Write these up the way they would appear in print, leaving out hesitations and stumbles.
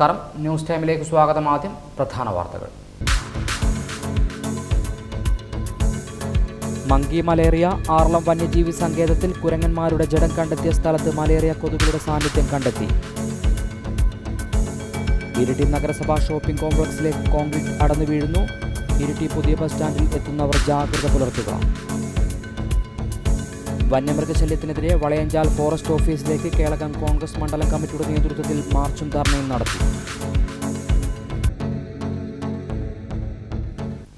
നമസ്കാരം. ന്യൂസ് ടൈമിലേക്ക് സ്വാഗതം. ആദ്യം പ്രധാന വാർത്തകൾ. Monkey malaria. ആർളം വന്യജീവി സങ്കേതത്തിൽ കുരങ്ങന്മാരുടെ ജഡം കണ്ടെത്തിയ സ്ഥലത്ത് മലേറിയ കൊതുകുകളുടെ സാന്നിധ്യം കണ്ടെത്തി. ഇരിട്ടി നഗരസഭാ ഷോപ്പിംഗ് കോംപ്ലക്സിലേക്ക് കോൺക്രീറ്റ് അടർന്നു വീഴുന്നു. ഇരിട്ടി പുതിയ ബസ് സ്റ്റാൻഡിൽ എത്തുന്നവർ ജാഗ്രത പുലർത്തുക. വന്യമൃഗശല്യത്തിനെതിരെ വളയഞ്ചാൽ ഫോറസ്റ്റ് ഓഫീസിലേക്ക് കേളകം കോൺഗ്രസ് മണ്ഡലം കമ്മിറ്റിയുടെ നേതൃത്വത്തിൽ മാർച്ചും ധർണയും നടത്തി.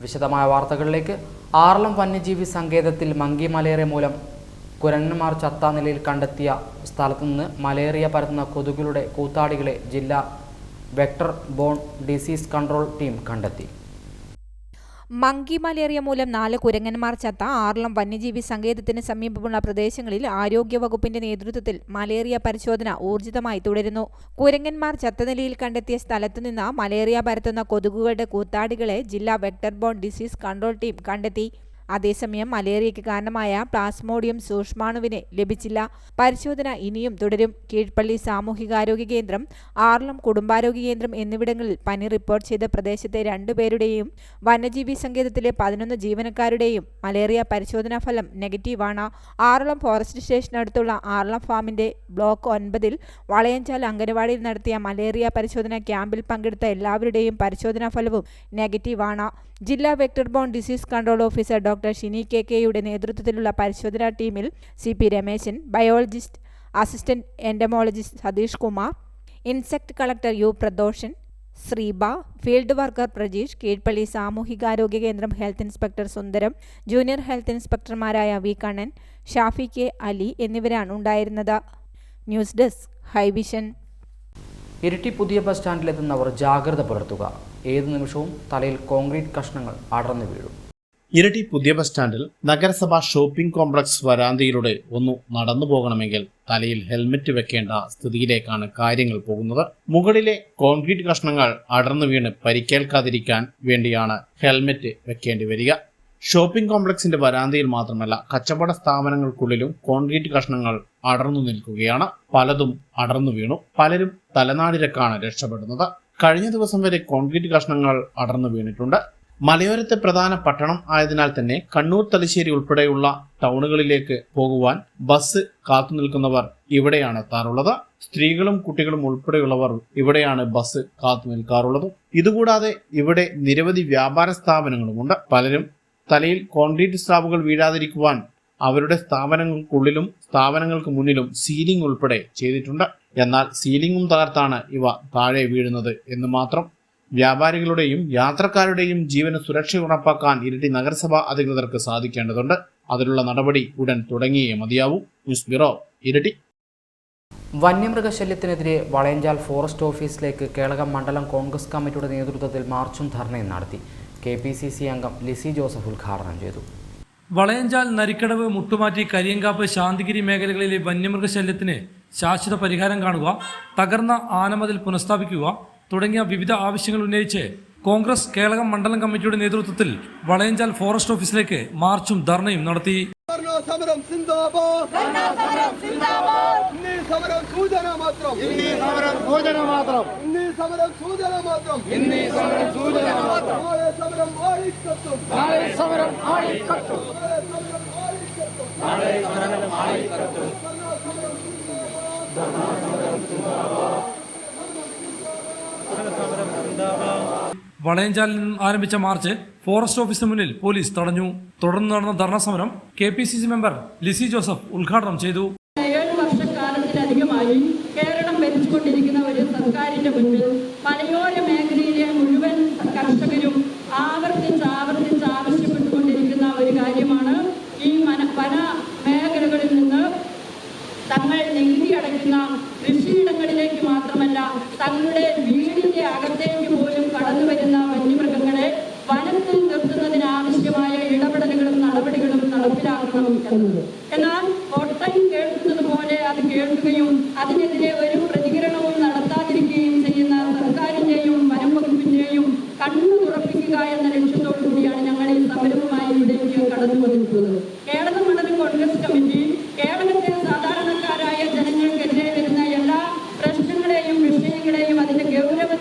വിശദമായ വാർത്തകളിലേക്ക്. ആർളം വന്യജീവി സങ്കേതത്തിൽ മങ്കി മലേറിയ മൂലം കുരങ്ങന്മാർ ചത്ത നിലയിൽ കണ്ടെത്തിയ സ്ഥലത്തുനിന്ന് മലേറിയ പരത്തുന്ന കൊതുകുകളുടെ കൂത്താടികളെ ജില്ലാ vector borne disease control team കണ്ടെത്തി. മങ്കി മലേറിയ മൂലം 4 കുരങ്ങന്മാർ ചത്ത ആർളം വന്യജീവി സങ്കേതത്തിന് സമീപമുള്ള പ്രദേശങ്ങളിൽ ആരോഗ്യവകുപ്പിന്റെ നേതൃത്വത്തിൽ മലേറിയ പരിശോധന ഊർജിതമായി തുടരുന്നു. കുരങ്ങന്മാർ ചത്ത നിലയിൽ കണ്ടെത്തിയ സ്ഥലത്തുനിന്ന് മലേറിയ പരത്തുന്ന കൊതുകുകളുടെ കൂത്താടികളെ ജില്ലാ vector borne disease control team കണ്ടെത്തി. അതേസമയം മലേറിയയ്ക്ക് കാരണമായ പ്ലാസ്മോഡിയം സൂക്ഷ്മാണുവിനെ ലഭിച്ചില്ല. പരിശോധന ഇനിയും തുടരും. കീഴ്പള്ളി സാമൂഹികാരോഗ്യ കേന്ദ്രം, ആർളം കുടുംബാരോഗ്യ കേന്ദ്രം എന്നിവിടങ്ങളിൽ പനി റിപ്പോർട്ട് ചെയ്ത പ്രദേശത്തെ 2 പേരുടെയും വന്യജീവി സങ്കേതത്തിലെ 11 ജീവനക്കാരുടെയും മലേറിയ പരിശോധനാ ഫലം നെഗറ്റീവാണ്. ആർളം ഫോറസ്റ്റ് സ്റ്റേഷനടുത്തുള്ള ആർളം ഫാമിന്റെ ബ്ലോക്ക് 9 വളയഞ്ചാൽ അംഗനവാടിയിൽ നടത്തിയ മലേറിയ പരിശോധനാ ക്യാമ്പിൽ പങ്കെടുത്ത എല്ലാവരുടെയും പരിശോധനാ ഫലവും നെഗറ്റീവാണ്. ജില്ലാ vector borne disease control officer doctor Shini കെ.കെയുടെ നേതൃത്വത്തിലുള്ള പരിശോധനാ ടീമിൽ CP Rameshan, biologist assistant entomologist Satheesh Kumar, insect collector U Pradoshan, Sreeba, field worker Prajeesh, Keezhpally സാമൂഹികാരോഗ്യ കേന്ദ്രം health inspector Sundaram, junior health ഇൻസ്പെക്ടർമാരായ V കണ്ണൻ, ഷാഫി K അലി എന്നിവരാണ് ഉണ്ടായിരുന്നത്. News desk Hi Vision. ഇരിട്ടി പുതിയ ബസ് സ്റ്റാൻഡിലെത്തുന്നവർ ജാഗ്രത പുലർത്തുക. ഏതു നിമിഷവും തലയിൽ കോൺക്രീറ്റ് കഷ്ണങ്ങൾ അടർന്നു വീഴും. ഇരിട്ടി പുതിയ ബസ് സ്റ്റാൻഡിൽ നഗരസഭാ ഷോപ്പിംഗ് കോംപ്ലക്സ് വരാന്തയിലൂടെ ഒന്ന് നടന്നു പോകണമെങ്കിൽ തലയിൽ ഹെൽമറ്റ് വെക്കേണ്ട സ്ഥിതിയിലേക്കാണ് കാര്യങ്ങൾ പോകുന്നത്. മുകളിലെ കോൺക്രീറ്റ് കഷ്ണങ്ങൾ അടർന്നു വീണ് പരിക്കേൽക്കാതിരിക്കാൻ വേണ്ടിയാണ് ഹെൽമറ്റ് വെക്കേണ്ടി വരിക. ഷോപ്പിംഗ് കോംപ്ലക്സിന്റെ വരാന്തയിൽ മാത്രമല്ല, കച്ചവട സ്ഥാപനങ്ങൾക്കുള്ളിലും കോൺക്രീറ്റ് കഷ്ണങ്ങൾ അടർന്നു നിൽക്കുകയാണ്. പലതും അടർന്നു വീണു. പലരും തലനാടിരക്കാണ് രക്ഷപ്പെടുന്നത്. കഴിഞ്ഞ ദിവസം വരെ കോൺക്രീറ്റ് കഷ്ണങ്ങൾ അടർന്നു വീണിട്ടുണ്ട്. മലയോരത്തെ പ്രധാന പട്ടണം ആയതിനാൽ തന്നെ കണ്ണൂർ, തലശ്ശേരി ഉൾപ്പെടെയുള്ള ടൗണുകളിലേക്ക് പോകുവാൻ ബസ് കാത്തുനിൽക്കുന്നവർ ഇവിടെയാണ് എത്താറുള്ളത്. സ്ത്രീകളും കുട്ടികളും ഉൾപ്പെടെയുള്ളവർ ഇവിടെയാണ് ബസ് കാത്തു നിൽക്കാറുള്ളത്. ഇതുകൂടാതെ ഇവിടെ നിരവധി വ്യാപാര സ്ഥാപനങ്ങളുമുണ്ട്. പലരും തലയിൽ കോൺക്രീറ്റ് സ്ലാബുകൾ വീഴാതിരിക്കുവാൻ അവരുടെ സ്ഥാപനങ്ങൾക്കുള്ളിലും സ്ഥാപനങ്ങൾക്ക് മുന്നിലും സീലിംഗ് ഉൾപ്പെടെ ചെയ്തിട്ടുണ്ട്. എന്നാൽ സീലിംഗും തകർത്താണ് ഇവ താഴെ വീഴുന്നത് എന്ന് മാത്രം. വ്യാപാരികളുടെയും യാത്രക്കാരുടെയും ജീവന് സുരക്ഷ ഉറപ്പാക്കാൻ ഇരിട്ടി നഗരസഭാ അധികൃതർക്ക് സാധിക്കേണ്ടതുണ്ട്. അതിനുള്ള നടപടി ഉടൻ തുടങ്ങിയേ മതിയാവൂ. News bureau, Iritty. വന്യമൃഗശല്യത്തിനെതിരെ വളയഞ്ചാൽ ഫോറസ്റ്റ് ഓഫീസിലേക്ക് കേളകം മണ്ഡലം കോൺഗ്രസ് കമ്മിറ്റിയുടെ നേതൃത്വത്തിൽ മാർച്ചും ധർണയും നടത്തി. KPCC അംഗം ലിസി ജോസഫ് ഉദ്ഘാടനം ചെയ്തു. വളയഞ്ചാൽ, നരിക്കടവ്, മുട്ടുമാറ്റി, കരിയങ്കാപ്പ്, ശാന്തിഗിരി മേഖലകളിലെ വന്യമൃഗശല്യത്തിന് ശാശ്വത പരിഹാരം കാണുക, തകർന്ന ആനമതിൽ പുനഃസ്ഥാപിക്കുക തുടങ്ങിയ വിവിധ ആവശ്യങ്ങൾ ഉന്നയിച്ച് കോൺഗ്രസ് കേളകം മണ്ഡലം കമ്മിറ്റിയുടെ നേതൃത്വത്തിൽ വളയഞ്ചാൽ ഫോറസ്റ്റ് ഓഫീസിലേക്ക് മാർച്ചും ധർണയും നടത്തി. വളയഞ്ചാലിൽ നിന്നും ആരംഭിച്ച മാർച്ച് ഫോറസ്റ്റ് ഓഫീസിന് മുന്നിൽ പോലീസ് തടഞ്ഞു. തുടർന്ന് നടന്ന ധർണാ സമരം KPCC മെമ്പർ ലിസി ജോസഫ് ഉദ്ഘാടനം ചെയ്തു. 7 വർഷക്കാലത്തിലധികമായി കേരളം ഭരിച്ചുകൊണ്ടിരിക്കുന്ന ഒരു സർക്കാരിന്റെ മുന്നിൽ മലയോര മേഖലയിലെ മുഴുവൻ കർഷകരും ആവർത്തിച്ച് ആവശ്യപ്പെട്ടുകൊണ്ടിരിക്കുന്ന ഒരു കാര്യമാണ് ഈ വന മേഖലകളിൽ നിന്ന് തങ്ങൾ നികുതി അടയ്ക്കുന്ന കൃഷിയിടങ്ങളിലേക്ക് മാത്രമല്ല തങ്ങളുടെ വീടിന്റെ അകത്തേക്ക് പോലും കടന്നു വരുന്ന വന്യമൃഗങ്ങളെ വനത്തിൽ നിർത്തുന്നതിനാവശ്യമായ ഇടപെടലുകളും നടപടികളും നടപ്പിലാക്കണം എന്നത്. എന്നാൽ ഒട്ടകം കേൾക്കുന്നത് പോലെ അത് കേൾക്കുകയും അതിനെതിരെ ഒരു പ്രതികരണവും നടത്താതിരിക്കുകയും ചെയ്യുന്ന സർക്കാരിന്റെയും വനം വകുപ്പിന്റെയും കണ്ണു തുറപ്പിക്കുക എന്ന ലക്ഷ്യത്തോടു കൂടിയാണ് ഞങ്ങൾ ഈ സമരവുമായി ഇവിടേക്ക് കടന്നു വന്നിട്ടുള്ളത്. കേരളം മണ്ഡലം കോൺഗ്രസ് കമ്മിറ്റി കേരളത്തിലെ സാധാരണക്കാരായ ജനങ്ങൾക്കെതിരെ വരുന്ന എല്ലാ പ്രശ്നങ്ങളെയും വിഷയങ്ങളെയും അതിന്റെ ഗൗരവ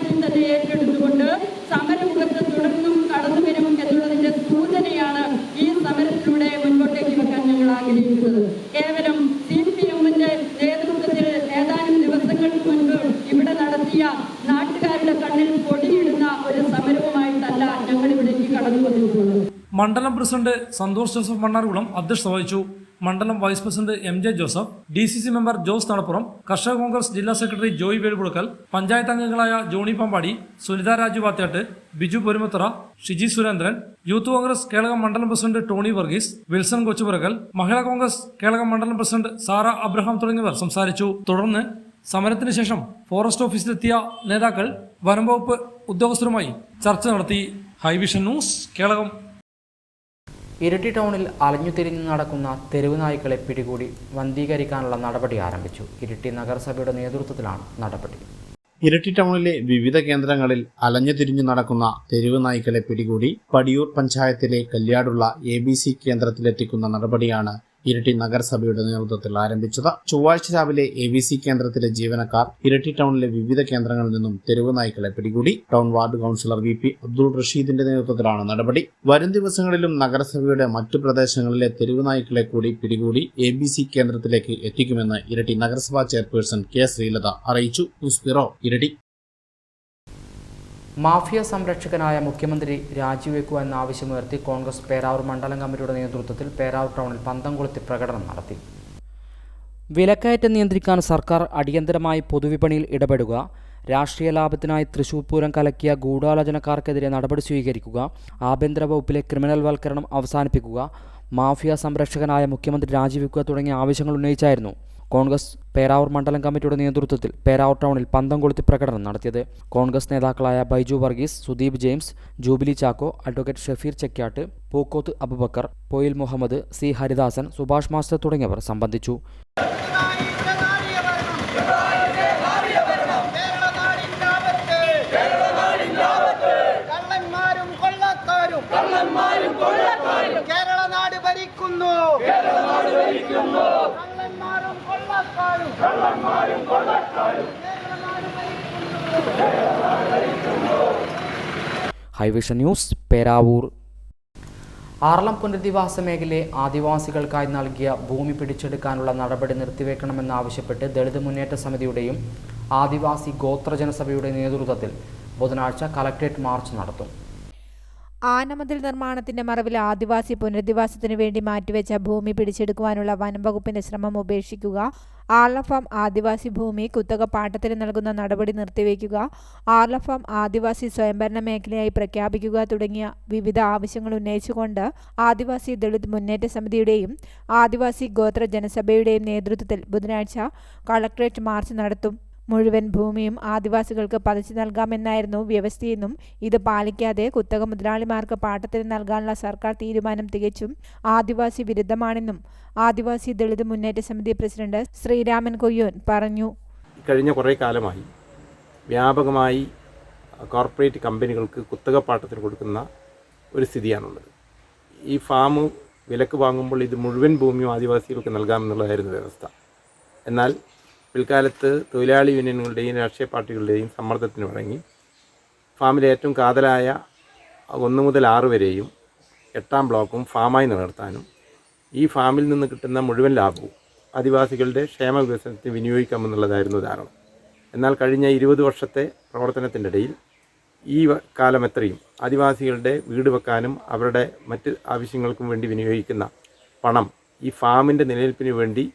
ഞങ്ങളിവിടേക്ക് കടന്നു വന്നിട്ടുള്ളത്. മണ്ഡലം പ്രസിഡന്റ് സന്തോഷ് ജോസഫ് മണ്ണാർകുളം അധ്യക്ഷത വഹിച്ചു. മണ്ഡലം vice president MJ Joseph, DCC member Jose Thanappuram, കർഷക കോൺഗ്രസ് ജില്ലാ സെക്രട്ടറി ജോയ് വേലുപുഴക്കൽ, പഞ്ചായത്ത് അംഗങ്ങളായ ജോണി പമ്പാടി, സുനിത രാജു വാത്യാട്ട്, ബിജു പൊരുമത്തറ, ഷിജി സുരേന്ദ്രൻ, യൂത്ത് കോൺഗ്രസ് കേളകം മണ്ഡലം president Tony Varghese, Wilson Kochupurakal, Mahila Congress Kelakam മണ്ഡലം പ്രസിഡന്റ് സാറ അബ്രഹാം തുടങ്ങിയവർ സംസാരിച്ചു. തുടർന്ന് സമരത്തിന് ശേഷം ഫോറസ്റ്റ് ഓഫീസിലെത്തിയ നേതാക്കൾ വനം വകുപ്പ് ഉദ്യോഗസ്ഥരുമായി ചർച്ച നടത്തി. ഹൈവിഷൻ ന്യൂസ് കേളകം. ഇരിട്ടി ടൗണിൽ അലഞ്ഞുതിരിഞ്ഞ് നടക്കുന്ന തെരുവ് നായ്ക്കളെ പിടികൂടി വന്ധീകരിക്കാനുള്ള നടപടി ആരംഭിച്ചു. ഇരിട്ടി നഗരസഭയുടെ നേതൃത്വത്തിലാണ് നടപടി. ഇരിട്ടി ടൗണിലെ വിവിധ കേന്ദ്രങ്ങളിൽ അലഞ്ഞുതിരിഞ്ഞു നടക്കുന്ന തെരുവ് നായ്ക്കളെ പിടികൂടി പടിയൂർ പഞ്ചായത്തിലെ കല്യാടുള്ള ABC കേന്ദ്രത്തിലെത്തിക്കുന്ന നടപടിയാണ് ഇരിട്ടി നഗരസഭയുടെ നേതൃത്വത്തിൽ ആരംഭിച്ചത്. ചൊവ്വാഴ്ച രാവിലെ ABC കേന്ദ്രത്തിലെ ജീവനക്കാർ ഇരിട്ടി ടൗണിലെ വിവിധ കേന്ദ്രങ്ങളിൽ നിന്നും തെരുവ് നായ്ക്കളെ പിടികൂടി. Town ward councillor VP Abdul റഷീദിന്റെ നേതൃത്വത്തിലാണ് നടപടി. വരും ദിവസങ്ങളിലും നഗരസഭയുടെ മറ്റു പ്രദേശങ്ങളിലെ തെരുവ് നായ്ക്കളെ കൂടി പിടികൂടി ABC കേന്ദ്രത്തിലേക്ക് എത്തിക്കുമെന്ന് ഇരിട്ടി നഗരസഭാ ചെയർപേഴ്സൺ K. ശ്രീലത അറിയിച്ചു. News bureau, Iritty. മാഫിയ സംരക്ഷകനായ മുഖ്യമന്ത്രി രാജിവെക്കുക എന്ന ആവശ്യമുയർത്തി കോൺഗ്രസ് പേരാവൂർ മണ്ഡലം കമ്മിറ്റിയുടെ നേതൃത്വത്തിൽ പേരാവൂർ ടൗണിൽ പന്തം കൊളുത്തി പ്രകടനം നടത്തി. വിലക്കയറ്റം നിയന്ത്രിക്കാൻ സർക്കാർ അടിയന്തരമായി പൊതുവിപണിയിൽ ഇടപെടുക, രാഷ്ട്രീയ ലാഭത്തിനായി തൃശൂർ പൂരം കലക്കിയ ഗൂഢാലോചനക്കാർക്കെതിരെ നടപടി സ്വീകരിക്കുക, ആഭ്യന്തര വകുപ്പിലെ ക്രിമിനൽ വൽക്കരണം അവസാനിപ്പിക്കുക, മാഫിയ സംരക്ഷകനായ മുഖ്യമന്ത്രി രാജിവെക്കുക തുടങ്ങിയ ആവശ്യങ്ങൾ ഉന്നയിച്ചായിരുന്നു കോൺഗ്രസ് പേരാവൂർ മണ്ഡലം കമ്മിറ്റിയുടെ നേതൃത്വത്തിൽ പേരാവൂർ ടൗണിൽ പന്തം കൊളുത്തി പ്രകടനം നടത്തിയത്. കോൺഗ്രസ് നേതാക്കളായ Baiju Varghese, Sudeep James, Jubilee Chacko, advocate Shafeer Chekyattu, Pookkoth Abubakar, Poyil Muhammad, C. Haridasan, Subhash master തുടങ്ങിയവർ സംബന്ധിച്ചു. ഹൈവിഷൻ ന്യൂസ് പേരാവൂർ. ആർളം പുനരധിവാസ മേഖലയെ ആദിവാസികൾക്കായി നൽകിയ ഭൂമി പിടിച്ചെടുക്കാനുള്ള നടപടി നിർത്തിവെക്കണമെന്നാവശ്യപ്പെട്ട് ദളിത് മുന്നേറ്റ സമിതിയുടെയും ആദിവാസി ഗോത്രജനസഭയുടെ നേതൃത്വത്തിൽ ബുധനാഴ്ച കളക്ട്രേറ്റ് മാർച്ച് നടത്തും. ആനമതിൽ നിർമ്മാണത്തിന്റെ മറവിൽ ആദിവാസി പുനരധിവാസത്തിനു വേണ്ടി മാറ്റിവെച്ച ഭൂമി പിടിച്ചെടുക്കുവാനുള്ള വനം വകുപ്പിന്റെ ശ്രമം ഉപേക്ഷിക്കുക, ആർലഫാം ആദിവാസി ഭൂമി കുത്തക പാട്ടത്തിന് നൽകുന്ന നടപടി നിർത്തിവെക്കുക, ആർലഫാം ആദിവാസി സ്വയംഭരണ മേഖലയായി പ്രഖ്യാപിക്കുക തുടങ്ങിയ വിവിധ ആവശ്യങ്ങൾ ഉന്നയിച്ചുകൊണ്ട് ആദിവാസി ദളിത് മുന്നേറ്റ സമിതിയുടെയും ആദിവാസി ഗോത്ര ജനസഭയുടെയും നേതൃത്വത്തിൽ ബുധനാഴ്ച കളക്ട്രേറ്റ് മാർച്ച് നടത്തും. മുഴുവൻ ഭൂമിയും ആദിവാസികൾക്ക് പതിച്ചു നൽകാമെന്നായിരുന്നു വ്യവസ്ഥയെന്നും ഇത് പാലിക്കാതെ കുത്തക മുതലാളിമാർക്ക് പാട്ടത്തിന് നൽകാനുള്ള സർക്കാർ തീരുമാനം തികച്ചും ആദിവാസി വിരുദ്ധമാണെന്നും ആദിവാസി ദളിത് മുന്നേറ്റ സമിതി പ്രസിഡന്റ് ശ്രീരാമൻ കൊയ്യോൻ പറഞ്ഞു. കഴിഞ്ഞ കുറേ കാലമായി വ്യാപകമായി കോർപ്പറേറ്റ് കമ്പനികൾക്ക് കുത്തക പാട്ടത്തിന് കൊടുക്കുന്ന ഒരു സ്ഥിതിയാണുള്ളത്. ഈ ഫാം വിലക്ക് വാങ്ങുമ്പോൾ ഇത് മുഴുവൻ ഭൂമിയും ആദിവാസികൾക്ക് നൽകാമെന്നുള്ളതായിരുന്നു വ്യവസ്ഥ. എന്നാൽ പിൽക്കാലത്ത് തൊഴിലാളി യൂണിയനുകളുടെയും രാഷ്ട്രീയ പാർട്ടികളുടെയും സമ്മർദ്ദത്തിന് വഴങ്ങി ഫാമിലെ ഏറ്റവും കാതലായ 1 മുതൽ 6 വരെയും 8ാം ബ്ലോക്കും ഫാമായി നിലനിർത്താനും ഈ ഫാമിൽ നിന്ന് കിട്ടുന്ന മുഴുവൻ ലാഭവും ആദിവാസികളുടെ ക്ഷേമ വികസനത്തിന് വിനിയോഗിക്കാമെന്നുള്ളതായിരുന്നു ധാരണ. എന്നാൽ കഴിഞ്ഞ 20 വർഷത്തെ പ്രവർത്തനത്തിൻ്റെ ഇടയിൽ ഈ കാലം എത്രയും ആദിവാസികളുടെ വീട് വെക്കാനും അവരുടെ മറ്റ് ആവശ്യങ്ങൾക്കും വേണ്ടി വിനിയോഗിക്കുന്ന പണം ഈ ഫാമിൻ്റെ നിലനിൽപ്പിന് വേണ്ടി